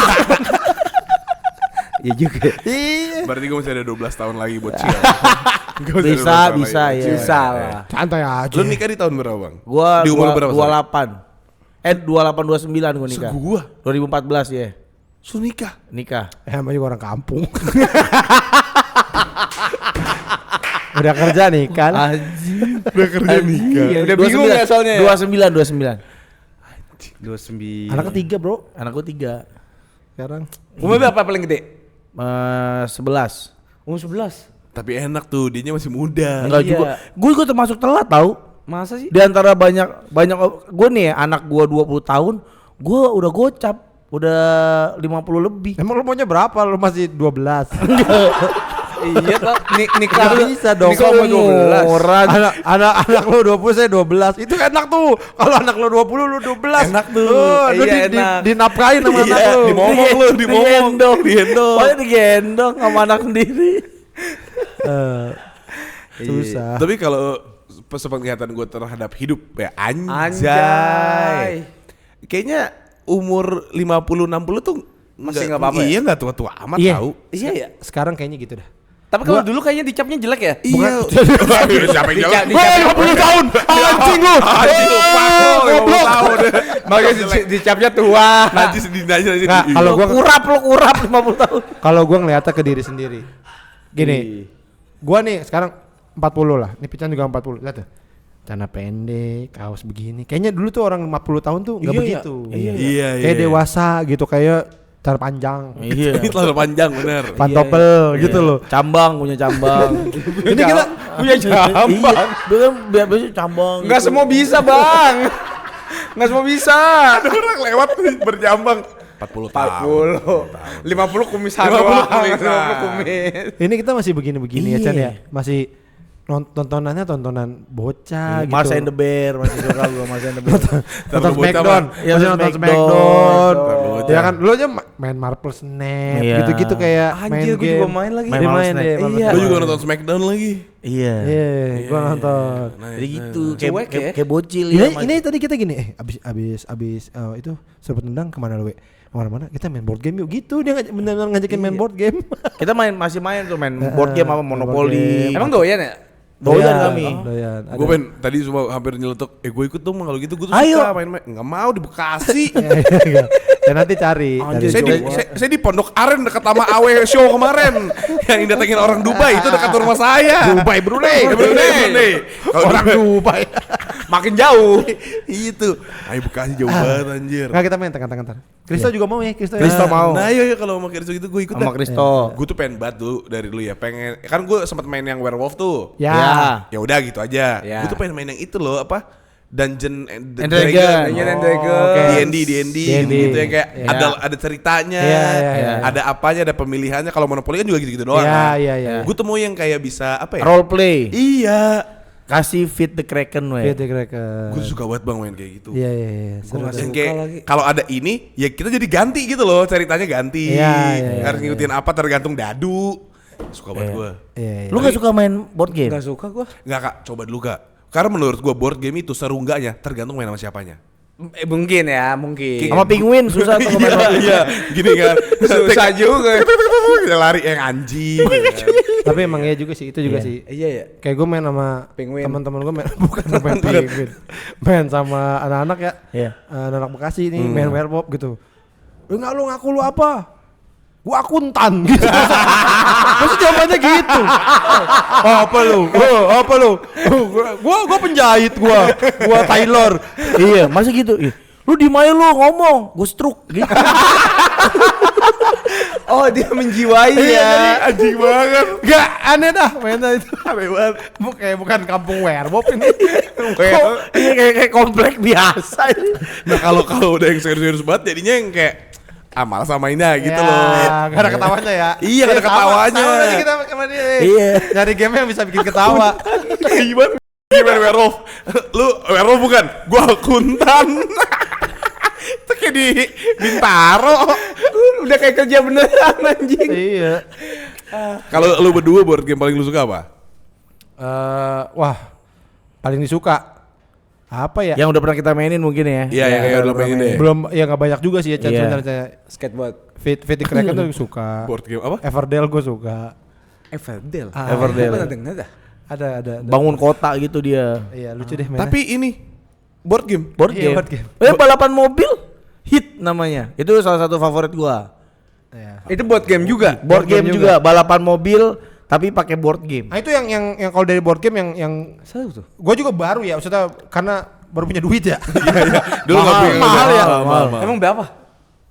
Iya juga. Iya. Berarti gue masih ada 12 tahun lagi buat chill. Gua masih ada 12 Bisa, tahun bisa, lagi. ya. Bisa lah. Santai aja. Lu nikah di tahun berapa, Bang? Gua di umur berapa? 28. 28 29 gua nikah. Gua 2014 ya. su nikah. Nikah. Emang juga orang kampung. Udah kerja nih kan? Udah kerja nikah. Iya, udah bingung ya soalnya. 29. 29. Anak ketiga, Bro. Anak gua 3. Sekarang. Umur berapa paling gede? 11. Umur 11. Tapi enak tuh, dianya masih muda. Enggak Iya. juga. Gua juga termasuk telat tahu. Masa sih? Di antara banyak gue nih ya, anak gua 20 tahun, gua udah gocap, udah 50 lebih. Emang lu maunya berapa? Lu masih 12. Iya toh. Nikah Nggak bisa dong. Nikah umur 12. Orang anak lu 20, saya 12. Itu enak tuh. Kalau anak lu 20, lu 12. Enak tuh. Lu Iya, enak. dinafkahin sama anak Iya, lu. dimomong lu, dimomong. Digendong. Pokoknya digendong sama anak sendiri. Susah. Tapi kalau sepenglihatan gue terhadap hidup ya anjay. Anjay. Kayaknya umur 50-60 tuh Masih nggak apa-apa ya? Iya nggak tua-tua amat Iya. tahu. Iya ya. Sekarang kayaknya gitu dah. Tapi kalau dulu kayaknya dicapnya jelek ya? Iya. Siapa yang jalan? Wah, 50 tahun. Anjing lu. Anjing lu, fuck lu, 50 tahun. Makanya dicapnya tua. Najis di najis. Nggak, kalau gua kurap 50 tahun. kalau gua ngeliatnya ke diri sendiri. Gini. Gua nih sekarang 40 lah. Nih Pican juga 40. Lihat tuh. Celana pendek, kaos begini. Kayaknya dulu tuh orang 50 tahun tuh enggak Iya, begitu. iya. Iya, Kayak dewasa gitu, kayak cara panjang. Iya. Ini terlalu panjang bener. Pantopel gitu loh. Cambang, punya cambang. Ini kita punya jambang. Iya, dia kan biasanya cambang. Enggak gitu. semua bisa, Bang. Enggak semua bisa. Ada orang lewat berjambang. 40 tahun. 50 kumis 50 doang. kumisan. 50 kumis. ini kita masih begini-begini ya Chan Iya. ya. Masih tontonannya tontonan bocah gitu. Mars and the Bear masih suka gua Mars and the Bear. Nonton Terlalu bocah, Smackdown, Bang. Iya, masih nonton Smackdown. Smackdown. Terlalu bocah. Ya kan, lu aja main Marvel Snap, Iya. gitu-gitu kayak Anjir, main gua game. juga main lagi. Dia Main Marvel main Snap. deh, Marvel Iya. Snap. Gue juga nonton Smackdown lagi. Iya. Iya, gua nonton. Jadi gitu, Cuek ya? kayak bocil Ini, ya. ini tadi kita gini, abis itu serpent tendang kemana lu? Kemana-mana kita main board game yuk gitu, dia benar-benar ngajakin main board game. Kita masih main tuh main board game apa Monopoly. Emang doyan ya? Doyan kami. Doyan. Gue pengen tadi semua hampir nyeletuk. Gue ikut dong kalau gitu gue tuh Ayo. suka main-main. Nggak mau di Bekasi. Ya nanti cari. Anjir, Cari. Saya di Pondok Aren dekat sama AW show kemarin yang didatengin orang Dubai itu dekat rumah saya. Dubai, Brunei. Brunei. Kalau Orang Dubai. Makin jauh. itu. Ayo Bekasi jauh banget anjir. Nggak, kita main tengah-tengah. Kristo juga mau ya, Kristo. Kristo mau. Nah iya kalau sama Kristo gitu gue ikut Sama dah. Kristo. Gue tuh pengen banget dulu dari dulu ya. Pengen kan gue sempat main yang werewolf tuh. Ya. Ya udah gitu aja. Ya. Gue tuh pengen main yang itu loh apa? Dungeon and And Dragon. Dragon. Dungeon and Oh, Dragon. oke. D&D D&D. gitu ya kayak Iya. ada ceritanya, Iya, iya, iya. ada apanya, ada pemilihannya. Kalau Monopoly kan juga gitu-gitu doang. Iya, kan. iya, iya. Gue tuh mau yang kayak bisa apa ya? Role play. Iya. Kasih Feed the Kraken we. Gitu kira-kira. Gue suka banget bang main kayak gitu. Iya, iya, iya. Seru nggak tuh. Yang kayak lagi. kalau ada ini ya kita jadi ganti gitu loh, ceritanya ganti. Iya, iya, Harus ngikutin apa tergantung dadu. Suka banget gue. Iya, iya. Lu gak suka main board game? Enggak suka gua. Nggak kak, coba dulu kak. Karena menurut gue board game itu seru enggaknya tergantung main sama siapanya. Mungkin ya, mungkin. Sama penguin susah tuh main board game. Iya, gini kan. Susah juga. Kita lari yang anjing. Tapi emang iya juga sih, itu juga sih. Iya ya. Kayak gue main sama Penguin. teman-teman gue main bukan main penguin. Main sama anak-anak ya. Iya. Anak Bekasi nih main werewolf gitu. Enggak lu ngaku lu apa? Gua akuntan gitu. Maksud jawabannya gitu. Apa lu? Apa lu? Gua penjahit gua. Gua tailor. Iya, masih gitu. Ih, lu di mana lu ngomong? Gue stroke gitu. Oh, dia menjiwai ya. Anjing banget. Gak aneh dah mainnya itu. Aneh banget. Bukan kampung werewolf ini. Iya kayak komplek biasa ini. Nah kalau udah yang serius-serius banget jadinya yang kayak malas sama ini gitu loh. Gak ada ketawanya ya. Iya, gak ada ketawanya. Sama aja kita sama dia. Iya. Nyari game yang bisa bikin ketawa. Gimana? Gimana werewolf? Lu werewolf bukan? Gua kuntan. Itu kayak di Bintaro. Udah kayak kerja beneran anjing. Iya. Kalau lu berdua board game paling lu suka apa? Wah, paling disuka apa ya? Yang udah pernah kita mainin mungkin ya. Iya, yang kayak udah main deh. Belum, ya nggak banyak juga sih ya. Iya. Sebenarnya Skateboard. Fate Kraken tuh suka. Board game apa? Everdell gue suka. Everdell. Everdell. Pernah dengar dah? Ada. Bangun kota gitu dia. Iya lucu deh mainnya. Tapi ini board game. Board Iya, game. board game. Balapan mobil hit namanya. Itu salah satu favorit gua. Iya. Itu board game juga. Board game juga, balapan mobil tapi pakai board game. Nah itu yang kalau dari board game yang Seru tuh. gue juga baru ya, maksudnya karena baru punya duit ya. Dulu nggak punya mahal ya. mahal. Emang berapa?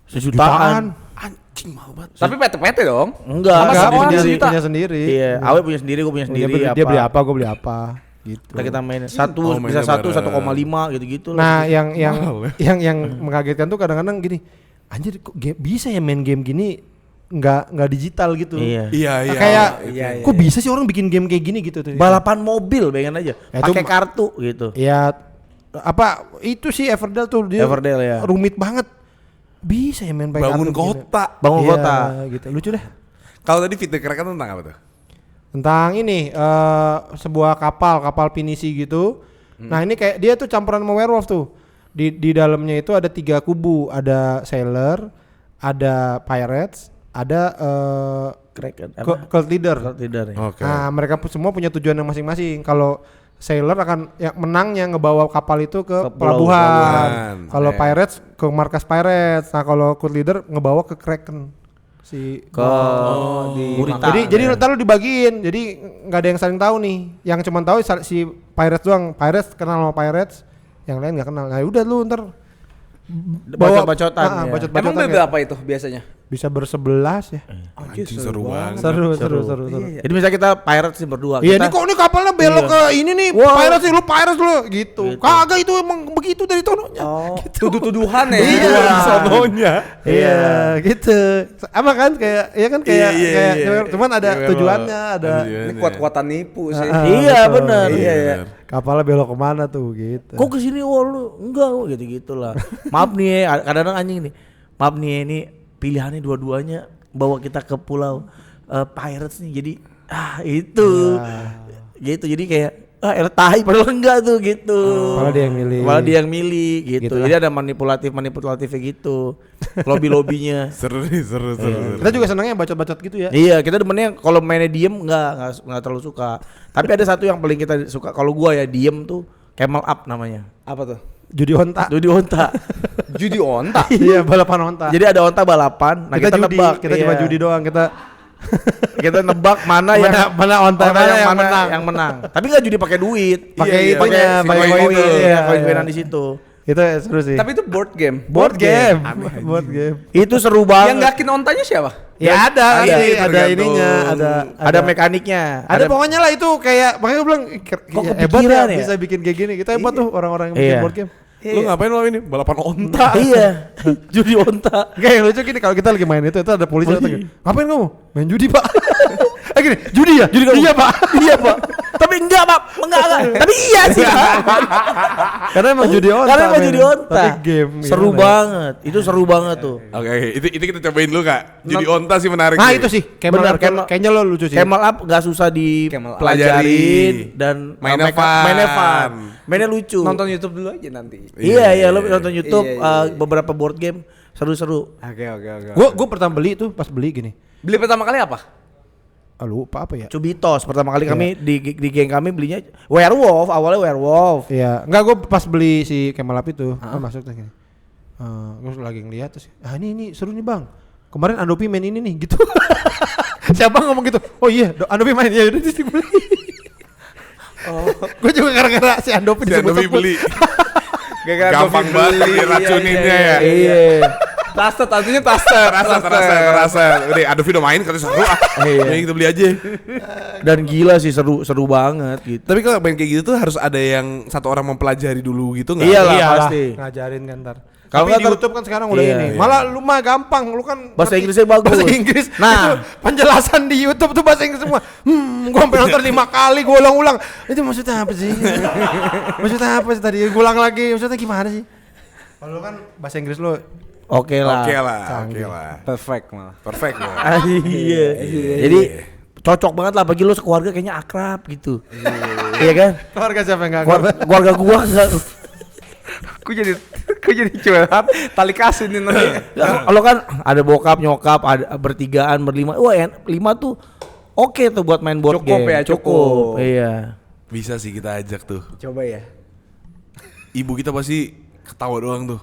Sejutaan. Anjing mahal banget. Tapi PT dong. Enggak, Sama Enggak, semuanya punya sejuta. punya sendiri. Iya, Awe punya sendiri, gua punya sendiri. Dia beli apa, gue beli apa, gitu. Kita main Oh, mainnya bisa satu bareng. 1,5 gitu-gitu Nah, lah. yang mengagetkan tuh kadang-kadang gini, anjir kok bisa ya main game gini nggak digital gitu. Iya. Iya, iya. Kayak Iya, iya, kok bisa sih orang bikin game kayak gini gitu tuh. Balapan mobil bayangin aja. Ya, itu Pakai kartu gitu. Ya apa itu sih Everdell tuh dia Everdell, ya. rumit banget. Bisa ya main pakai Bangun kartu begini. kota. Bangun Iya, kota. gitu. Lucu deh. Kalau tadi Fate Kraken tentang apa tuh? Tentang ini sebuah kapal pinisi gitu. Nah, ini kayak dia tuh campuran sama werewolf tuh. Di dalamnya itu ada 3 kubu, ada sailor, ada pirates, ada Kraken cult leader. Tidak ya. Oke. Nah, mereka semua punya tujuan yang masing-masing. Kalau sailor akan yang menangnya ngebawa kapal itu ke pelabuhan. Kalau Oke. pirates ke markas pirates. Nah, kalau cult leader ngebawa ke Kraken. Si Di Gurita. jadi ntar lu dibagiin. Jadi nggak ada yang saling tahu nih. Yang cuma tahu si pirates doang. Pirates kenal sama pirates, yang lain nggak kenal. Nah, udah lu ntar Bacot-bacotan, ya. bacot-bacotan Emang kayak- berapa itu biasanya? bisa bersebelas ya. Anjing seru banget. Seru. Jadi misalnya kita pirates sih berdua. Iya, kita, ini kok ini kapalnya belok Iya. ke ini nih. Wah. Pirates sih, lu pirates lu gitu. Kagak itu emang begitu dari tononya. Oh, tuduh-tuduhan ya. Iya, sononya. Iya, gitu. Sama kan kayak Iya. cuman ada Iya, tujuannya, ada Ini kuat-kuatan nipu sih. Iya, betul. benar. Iya, iya. benar. kapalnya belok kemana tuh gitu. Kok kesini lu enggak gitu gitulah. Maaf nih ya, kadang-kadang anjing nih. Maaf nih ya, ini pilihannya dua-duanya bawa kita ke pulau pirates nih. Jadi itu gitu. Jadi kayak tai padahal enggak tuh gitu. Malah dia yang milih. Malah dia yang milih gitu. Gitulah. Jadi ada manipulatifnya gitu. Lobby-lobbynya. Seru nih, seru. Kita juga senangnya bacot-bacot gitu ya. Iya, kita demennya kalau mainnya diem nggak terlalu suka. Tapi ada satu yang paling kita suka. Kalau gua ya diem tuh Camel Up namanya. Apa tuh? Judi onta. Judi onta. Judi onta. Iya, balapan onta. Jadi ada onta balapan. Nah kita judi, nebak. kita iya. cuma judi doang. Kita nebak mana yang mana onta mana yang menang. yang menang. Tapi nggak judi pakai duit. Pakai itunya, pakai koin koin itu. Iya, Iya, koin-koinan iya. di situ. Itu seru sih. Tapi itu board game. board game. Aneh, Board game. Itu seru Yang banget. gakin ontanya siapa? Ya ada, Iya, ada tergantung. ininya, Ada mekaniknya. Ada pokoknya lah itu kayak makanya gue bilang hebat ya kepikiran ya? bisa bikin kayak gini. Kita hebat tuh orang-orang yang bikin Iya. board game. Lu ngapain lo ini? Balapan onta. Iya. Judi onta. Kayak yang lucu gini kalau kita lagi main itu ada polisi datang. Ngapain kamu? Main judi, Pak. Gini, judi ya? Judi kamu? Iya, Pak. Iya, Pak. Tapi enggak, Pak. Enggak. Tapi iya sih, Pak. Karena emang judi onta. Karena emang men. judi onta. Tapi game. Seru gimana ya? banget. Itu seru banget tuh. Oke, itu kita cobain dulu Kak. Jadi onta sih menarik. Nah, nih. itu sih. Benar, Kayaknya lo lucu sih. Camel Up gak susah Pelajari. dipelajarin dan Mainnya mainnya fun. fun. Mainnya lucu. Nonton YouTube dulu aja nanti. Iya, lo nonton YouTube Iya. beberapa board game seru-seru. Oke. Gue pertama beli tuh pas beli gini. Beli pertama kali apa? Lupa apa ya? Cubitos pertama kali kami di geng kami belinya werewolf, awalnya werewolf. Iya, enggak gue pas beli si Kemal Up itu, masuk tuh gini. Gue lagi ngeliat terus, ini seru nih bang. Kemarin Andopi main ini nih gitu. Siapa ngomong gitu? Oh iya, Andopi main ya udah dibeli. Gue juga gara-gara si Andopi Si Andopi disebut-sebut. beli. Gampang banget diracuninnya ya. Iya. Taster, tentunya taster. Terasa. Udah, Adobe udah main katanya seru ah. Ya kita beli aja. Dan gila sih seru banget gitu. Tapi kalau main kayak gitu tuh harus ada yang satu orang mempelajari dulu gitu nggak? Iyalah, Iyalah, pasti. ngajarin kan ntar. Kalau Tapi nggak di YouTube kan sekarang udah Iya, ini. iya. Malah lu mah gampang, lu kan Bahasa ngerti. Inggrisnya bagus. Bahasa Inggris. Nah. Itu penjelasan di YouTube tuh bahasa Inggris semua. Gua sampai nonton 5 kali, gua ulang-ulang. Itu maksudnya apa sih? Maksudnya apa sih tadi? Gua ulang lagi. Maksudnya gimana sih? Kalau lu kan bahasa Inggris lu Oke lah. Oke lah, Canggih. oke lah. Perfect malah. Perfect lah. Iya. Jadi cocok banget lah bagi lu sekeluarga kayaknya akrab gitu. Iya kan? keluarga siapa yang enggak Keluarga gua enggak. Ku jadi curhat tali kasih nih nanti. Kalau kan ada bokap, nyokap, ada bertigaan, berlima. Wah, 5 tuh oke tuh buat main board Cukup game. ya, cukup. Iya. Bisa sih kita ajak tuh. Coba ya. Ibu kita pasti ketawa doang tuh.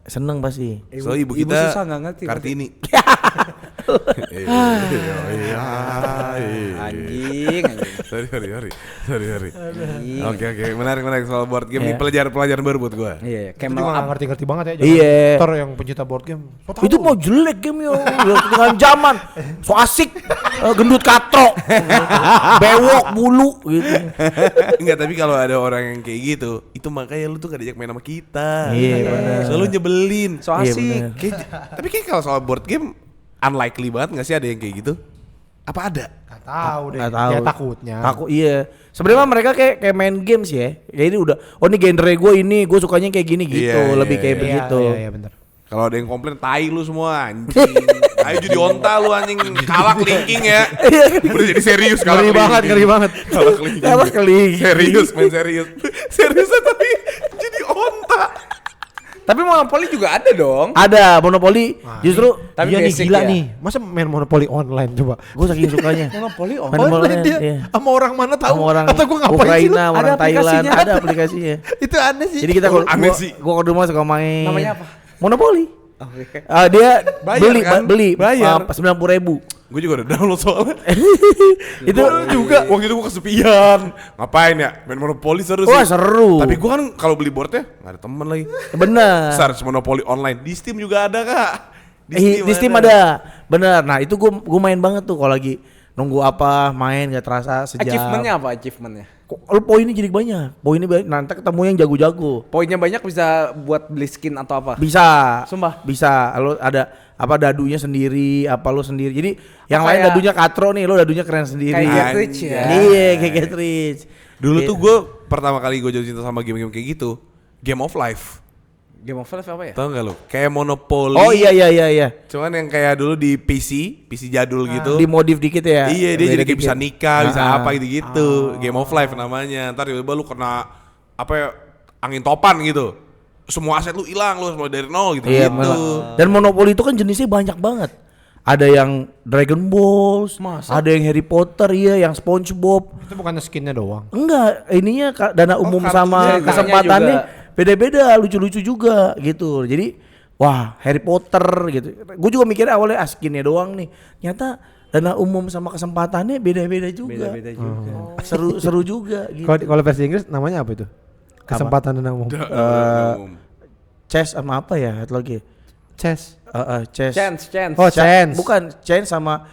Seneng pasti. Soalnya ibu ibu kita susah nggak ngerti, Kartini. Anjing. Sorry. Oke, menarik soal board game ini Iya. pelajaran baru buat gua. Iya, Itu juga nggak ngerti-ngerti banget ya. Iya. Ntar yang pencinta board game. so tahu. Itu mau jelek game yo, dengan zaman. So asik, gendut katro, bewok bulu gitu. Enggak, tapi kalau ada orang yang kayak gitu, itu makanya lu tuh gak diajak main sama kita. Iya, benar. Selalu nyebelin. So Iya, asik. benar. Tapi kayak kalau soal board game unlikely banget gak sih ada yang kayak gitu? Apa ada? Nggak tahu deh. Nggak tahu. Ya takutnya. Aku iya. Sebenarnya mereka kayak main games ya. Kayak ini udah, oh ini genre gue ini, gue sukanya kayak gini gitu, Iya, lebih iya, kayak iya. begitu. Iya, benar. Kalau ada yang komplain, tai lu semua anjing. Ayo jadi onta lu anjing, kalah kelingking ya. Udah jadi serius kalah Ngeri banget, ngeri banget. Kalah kelingking. Kalah kelingking. Serius, main serius. Seriusnya tapi jadi onta. Tapi Monopoly juga ada dong. Ada Monopoli, justru Tapi Iya nih basic gila ya. nih. Masa main Monopoly online coba? gue saking sukanya. Monopoly Main Online online, dia iya. sama orang mana tahu? Sama orang Atau gua ngapain sih? Ukraina, lu? orang Ada Thailand, aplikasinya. ada aplikasinya. Itu aneh sih. Jadi kita Aneh sih. gua ke rumah suka main. Namanya apa? Monopoli. Oke. Dia Bayar kan? beli Bayar. 90.000. Gue juga udah download soalnya. Itu Gua juga. Waktu itu gue kesepian. Ngapain ya? Main Monopoly seru sih. wah seru. Tapi gue kan kalau beli boardnya nggak ada temen lagi. bener. Search Monopoly online di Steam juga ada kak. Di Steam ada. Bener. Nah, itu gua main banget tuh kalau lagi nunggu apa, main gak terasa sejam. Achievementnya apa achievementnya? Lu poinnya jadi banyak. Poinnya banyak. Nanti ketemu yang jago-jago. Poinnya banyak bisa buat beli skin atau apa? Bisa. Sumpah? Bisa. Lu ada apa dadunya sendiri, apa lu sendiri. Jadi yang Oh, lain kayak- dadunya katro nih, lu dadunya keren sendiri. Kayak Anjing. Get Rich ya. Iya, kayak Get Rich. Dulu Iya. tuh gue pertama kali gue jatuh cinta sama game-game kayak gitu. Game of Life. Game of Life apa ya? Tau gak lu? Kayak Monopoly. Oh iya. Cuman yang kayak dulu di PC jadul gitu. Dimodif dikit ya. Iya, dia Beda jadi kayak dikit. bisa nikah, bisa Ah. apa gitu-gitu. Game of Life namanya. Ntar tiba-tiba lu kena apa ya, angin topan gitu. Semua aset lu hilang, lu mulai dari nol gitu. Iya, gitu. malah. Dan Monopoly itu kan jenisnya banyak banget. Ada yang Dragon Balls, ada yang Harry Potter, iya, yang SpongeBob. Itu bukannya skinnya doang. Enggak, ininya dana umum kartunya sama juga. kesempatannya beda-beda, lucu-lucu juga gitu. Jadi, wah, Harry Potter gitu. Gue juga mikirnya awalnya skinnya doang nih. Ternyata dana umum sama kesempatannya beda-beda juga. Beda-beda juga. Seru juga gitu. Kalau versi Inggris namanya apa itu? Kesempatan dan umum. Chess sama apa ya? Satu lagi. Chess. Chess. Chance. Oh, chance. Bukan chance sama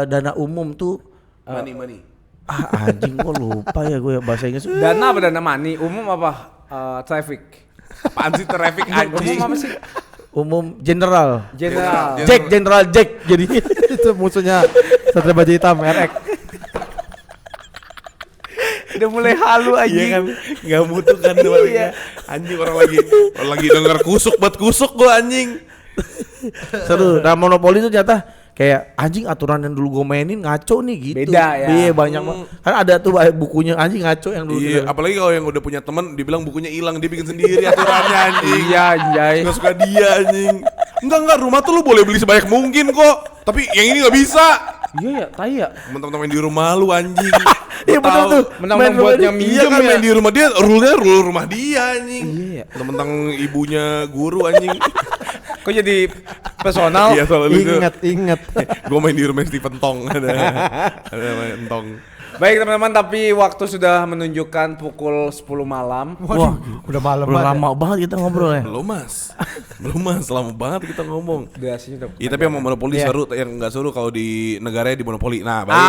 dana umum tuh. Money. Anjing gua lupa ya gue bahasa Inggris. Dana apa dana money? Umum apa? Traffic. Apaan sih traffic anjing? Umum apa sih? Umum general. General. General Jack jadi. Itu musuhnya Satria Baja Hitam RX. Udah mulai halu Iya anjing. kan, nggak mutu kan tuh baliknya. Anjing orang lagi denger kusuk buat kusuk gua anjing. Seru. Nah, Monopoly itu ternyata kayak anjing aturan yang dulu gue mainin ngaco nih gitu. Beda ya. Iya banyak banget. Kan ada tuh bukunya anjing ngaco yang dulu. Iya, kita- apalagi kalau yang udah punya temen dibilang bukunya hilang, dia bikin sendiri aturannya anjing. Iya anjay. Nggak suka dia anjing. Enggak, rumah tuh lu boleh beli sebanyak mungkin kok. Tapi yang ini nggak bisa. Iya ya, tai ya. Temen-temen main di rumah lu anjing. Iya betul tuh. Menang-menang Main buatnya rumah Iya kan main di rumah dia, rule rumah dia anjing. Iya. Tentang ibunya guru anjing. Kok jadi personal? Iya soalnya itu. Ingat. Gue main di rumah Stephen Tong ada main Tong. Baik teman-teman, tapi waktu sudah menunjukkan pukul 10 malam. Wah, udah malam Udah banget. lama banget kita ngobrol ya. Belum mas, lama banget kita ngomong. Durasinya udah. Iya tapi yang monopoli seru, yang nggak seru kalau di negaranya di monopoli. Nah baik.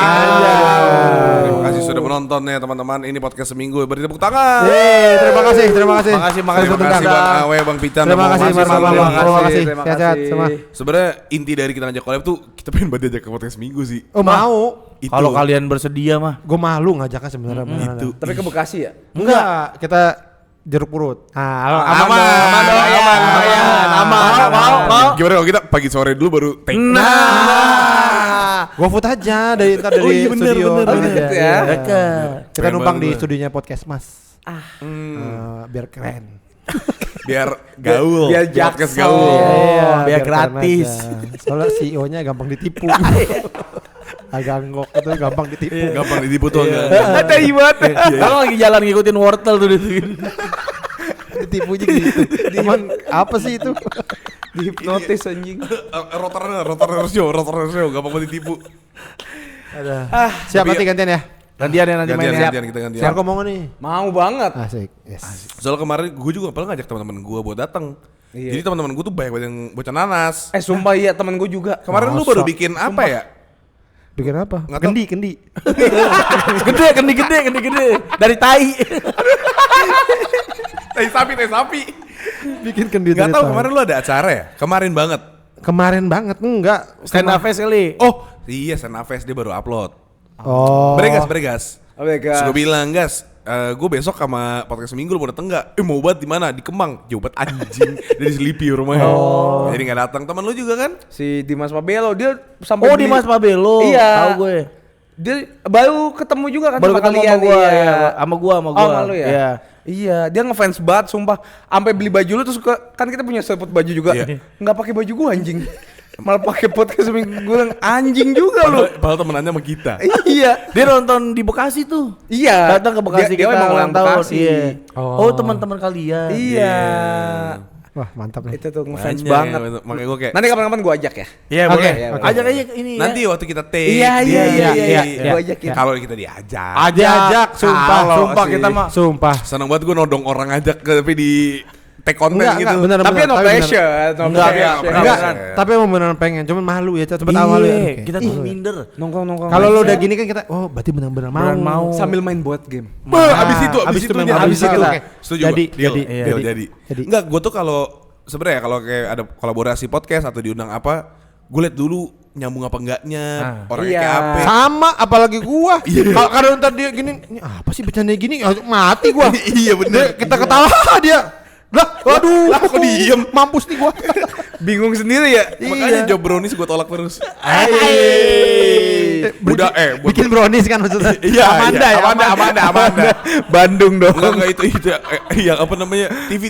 Terima kasih sudah menonton ya teman-teman. Ini podcast seminggu. Beri tepuk tangan. Terima kasih. Terima kasih Bang Awe, Bang Pican. Terima kasih Mas Bang. terima Terima kasih, kasih. terima Sehat-sehat kasih. semua. Sebenarnya inti dari kita ngajak collab tuh kita pengen banget diajak ke podcast seminggu sih. Oh mau. Itu. Kalau kalian bersedia mah. Gue malu ngajaknya sebenarnya. beneran. Itu. Tapi ke Bekasi ya? Enggak, kita jeruk purut. Nah, Aman. Mau. Gimana kalau kita pagi sore dulu baru take? Gua food aja dari ntar dari Oh iya, bener, studio. bener, Ntar bener. aja. Ya. Iya. Dekat. Kita Keren numpang banget di gua. studionya podcast Mas. Hmm, Biar keren. biar gaul. Biar podcast jaksel. gaul. biar keren gratis. aja. Soalnya CEO-nya gampang ditipu. Agak ngok itu gampang ditipu. Gampang ditipu tuh enggak. Ada ibat. Kalau lagi jalan ngikutin wortel tuh di sini. Ditipunya gitu. Cuman apa sih itu? Dihipnotis anjing. Rotor show, gampang banget ditipu. Siap Tapi nanti gantian ya. Gantian ya nanti mainnya. Gantian kita gantian. Marco mau nih. Mau banget. Asik. Yes. Soalnya kemarin gue juga pernah ngajak teman-teman gue buat datang. Iya. Jadi teman-teman gue tuh banyak banget yang bocah nanas. Sumpah iya temen gue juga. Kemarin lu Masa? baru bikin apa ya? Bikin apa? Nggak tahu. Kendi. Gede. Dari tai. Tai sapi. Bikin kendi. Gak dari tau tahun. kemarin lu ada acara ya? Kemarin banget. Kemarin banget enggak. Stand up face kali. Oh iya Senafest dia baru upload. Oh. Beregas. Oh my Terus god. gue bilang gas, gue besok sama podcast seminggu lu mau dateng nggak? Mau banget di mana? Di Kemang. Jauh banget anjing. Dari Selipi rumahnya. Jadi nggak datang. Teman lu juga kan? Si Dimas Pabelo dia sampai Oh, beli- Dimas Pabelo. Iya. Tahu gue. Dia baru ketemu juga kan Baru sama ketemu kalian, sama gua iya. ya. Sama gua. Oh, sama lu ya? Iya. Iya, dia ngefans banget sumpah. Sampai beli baju lu terus kan kita punya selepot baju juga. Iya. Nggak pakai baju gua anjing. Malah pakai podcast seminggu gue bilang anjing juga lu. Padahal temenannya sama kita. Iya. Dia nonton di Bekasi tuh. Iya. Datang ke Bekasi Dia kita memang ulang orang tahun. Bekasi. Iya. Oh. Oh, teman-teman kalian. Iya. Wah, mantap nih. Itu tuh ngefans Makanya, banget. Makanya gue kayak Nanti kapan-kapan gua ajak ya. Iya, Oke, boleh. oke. Ajak aja ini ya. nanti waktu kita take. Iya. iya. Gua ajakin. Kalau kita diajak. Diajak, sumpah, Kalau sumpah sih. kita mah. Sumpah. Seneng banget gue nodong orang ajak tapi di take konten gitu. bener, Tapi no pressure, no Enggak, pressure. Enggak, Beneran. tapi emang beneran pengen, cuman malu ya, cepet awal ya. Iya, kita tuh minder. Nongkrong-nongkrong. Kalau lo udah gini kan kita, oh berarti bener-bener mau. Beneran mau. sambil main board game. Abis itu memang nya. abis itu. Oke. Setuju Jadi, gua. Deal. jadi, Deal, jadi. jadi. Enggak, gue tuh kalau sebenarnya kalau kayak ada kolaborasi podcast atau diundang apa, gue liat dulu nyambung apa enggaknya, orangnya Iya. kayak apa. Sama, apalagi gua. Kalau kadang ntar dia gini, ini apa sih bercanda gini? Mati gua. Iya bener. Kita ketawa dia. Lah, waduh. Lah, kok diem? Mampus nih gua. Bingung sendiri ya. Makanya job brownies gue tolak terus. Budak buat- bikin brownies kan maksudnya. Iya, Amanda ya, Amanda. Bandung dong. Enggak itu yang apa namanya? TV.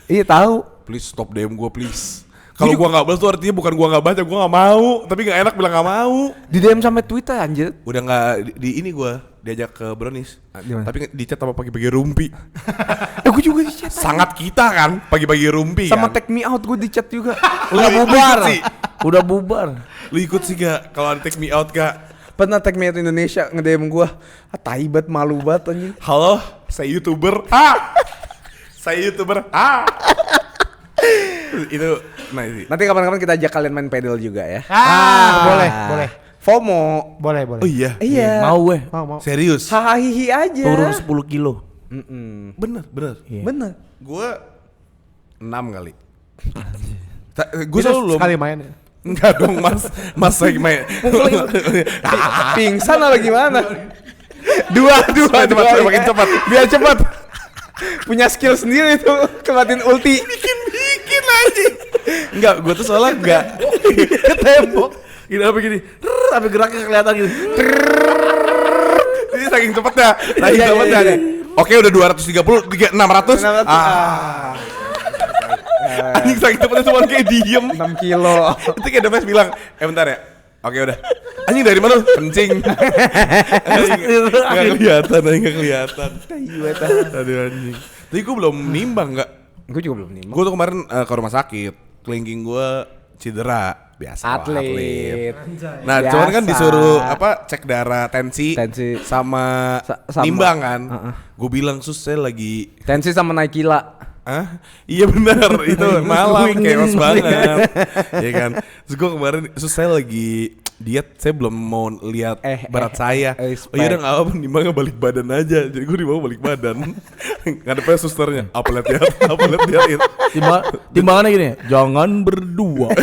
Iya tahu. Please stop DM gue please. Kalau gua nggak balas tuh artinya bukan gua nggak baca, gua nggak mau. Tapi nggak enak bilang nggak mau. Di DM sampai Twitter anjir. Udah nggak di ini gua diajak ke brownies. Gimana? Tapi di chat sama pagi-pagi rumpi. Gue juga di chat. Sangat kita kan pagi-pagi rumpi. Sama kan? take me out gue di chat juga. Udah Lu bubar. ikut sih. Udah bubar. Lu ikut sih gak kalau ada take me out gak? Pernah take me out Indonesia nge-DM gue. Tai banget, malu banget anjing. Halo, saya YouTuber. Saya YouTuber. Itu nah itu. Nanti kapan-kapan kita ajak kalian main pedal juga ya. Boleh. FOMO. Boleh. Oh iya. Iya. Mau gue. Mau. Serius? Hahihi aja. Turun 10 kilo. Bener. Iya. Bener. Gua 6 kali. Gue selalu sekali main ya. Enggak dong mas lagi main. Pingsan apa gimana? Dua. Makin cepat. Biar cepat. Punya skill sendiri tuh kematin ulti. Bikin aja. Enggak, gue tuh soalnya enggak. Ke tembok. Gini apa gini. Sampai geraknya kelihatan gitu. Ini saking cepetnya. Saking cepetnya nih. Oke udah 230, 600. Anjing saking cepetnya cuma kayak diem. 6 kilo. Itu kayak Demes bilang, bentar ya. Oke udah. Anjing dari mana lu? Kencing. Enggak kelihatan. Aduh anjing. Tapi gue belum nimbang enggak. Gue juga belum nih. Gue tuh kemarin ke rumah sakit. Kelingking gue cedera. biasa lah, Atlet. Nah, Biasa. cuman kan disuruh cek darah, tensi, Tensi. sama Sama. nimbang kan. Gue bilang sus saya lagi Tensi sama naik gila. Iya benar itu malam chaos banget, ya kan. Terus gue kemarin, sus saya lagi diet, saya belum mau lihat berat saya. Oh iya nggak apa, nimbangnya balik badan aja. Jadi gue dibawa balik badan. Ngadepnya susternya, apa lihat. Timbangannya gini, jangan berdua.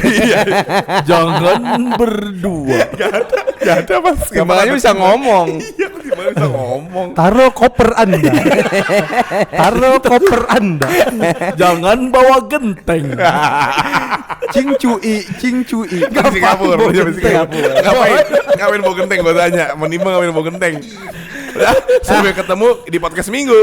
Jangan berdua. Gak ada mas. Timbangannya bisa ngomong. Iya, timbangannya bisa ngomong. Taruh koper Anda. Taruh koper Anda. Jangan bawa genteng. Cing cui. Di Singapura. Ngapain bawa genteng, gue tanya. Menimbang ngapain bawa genteng. Udah, sampai ketemu di podcast minggu.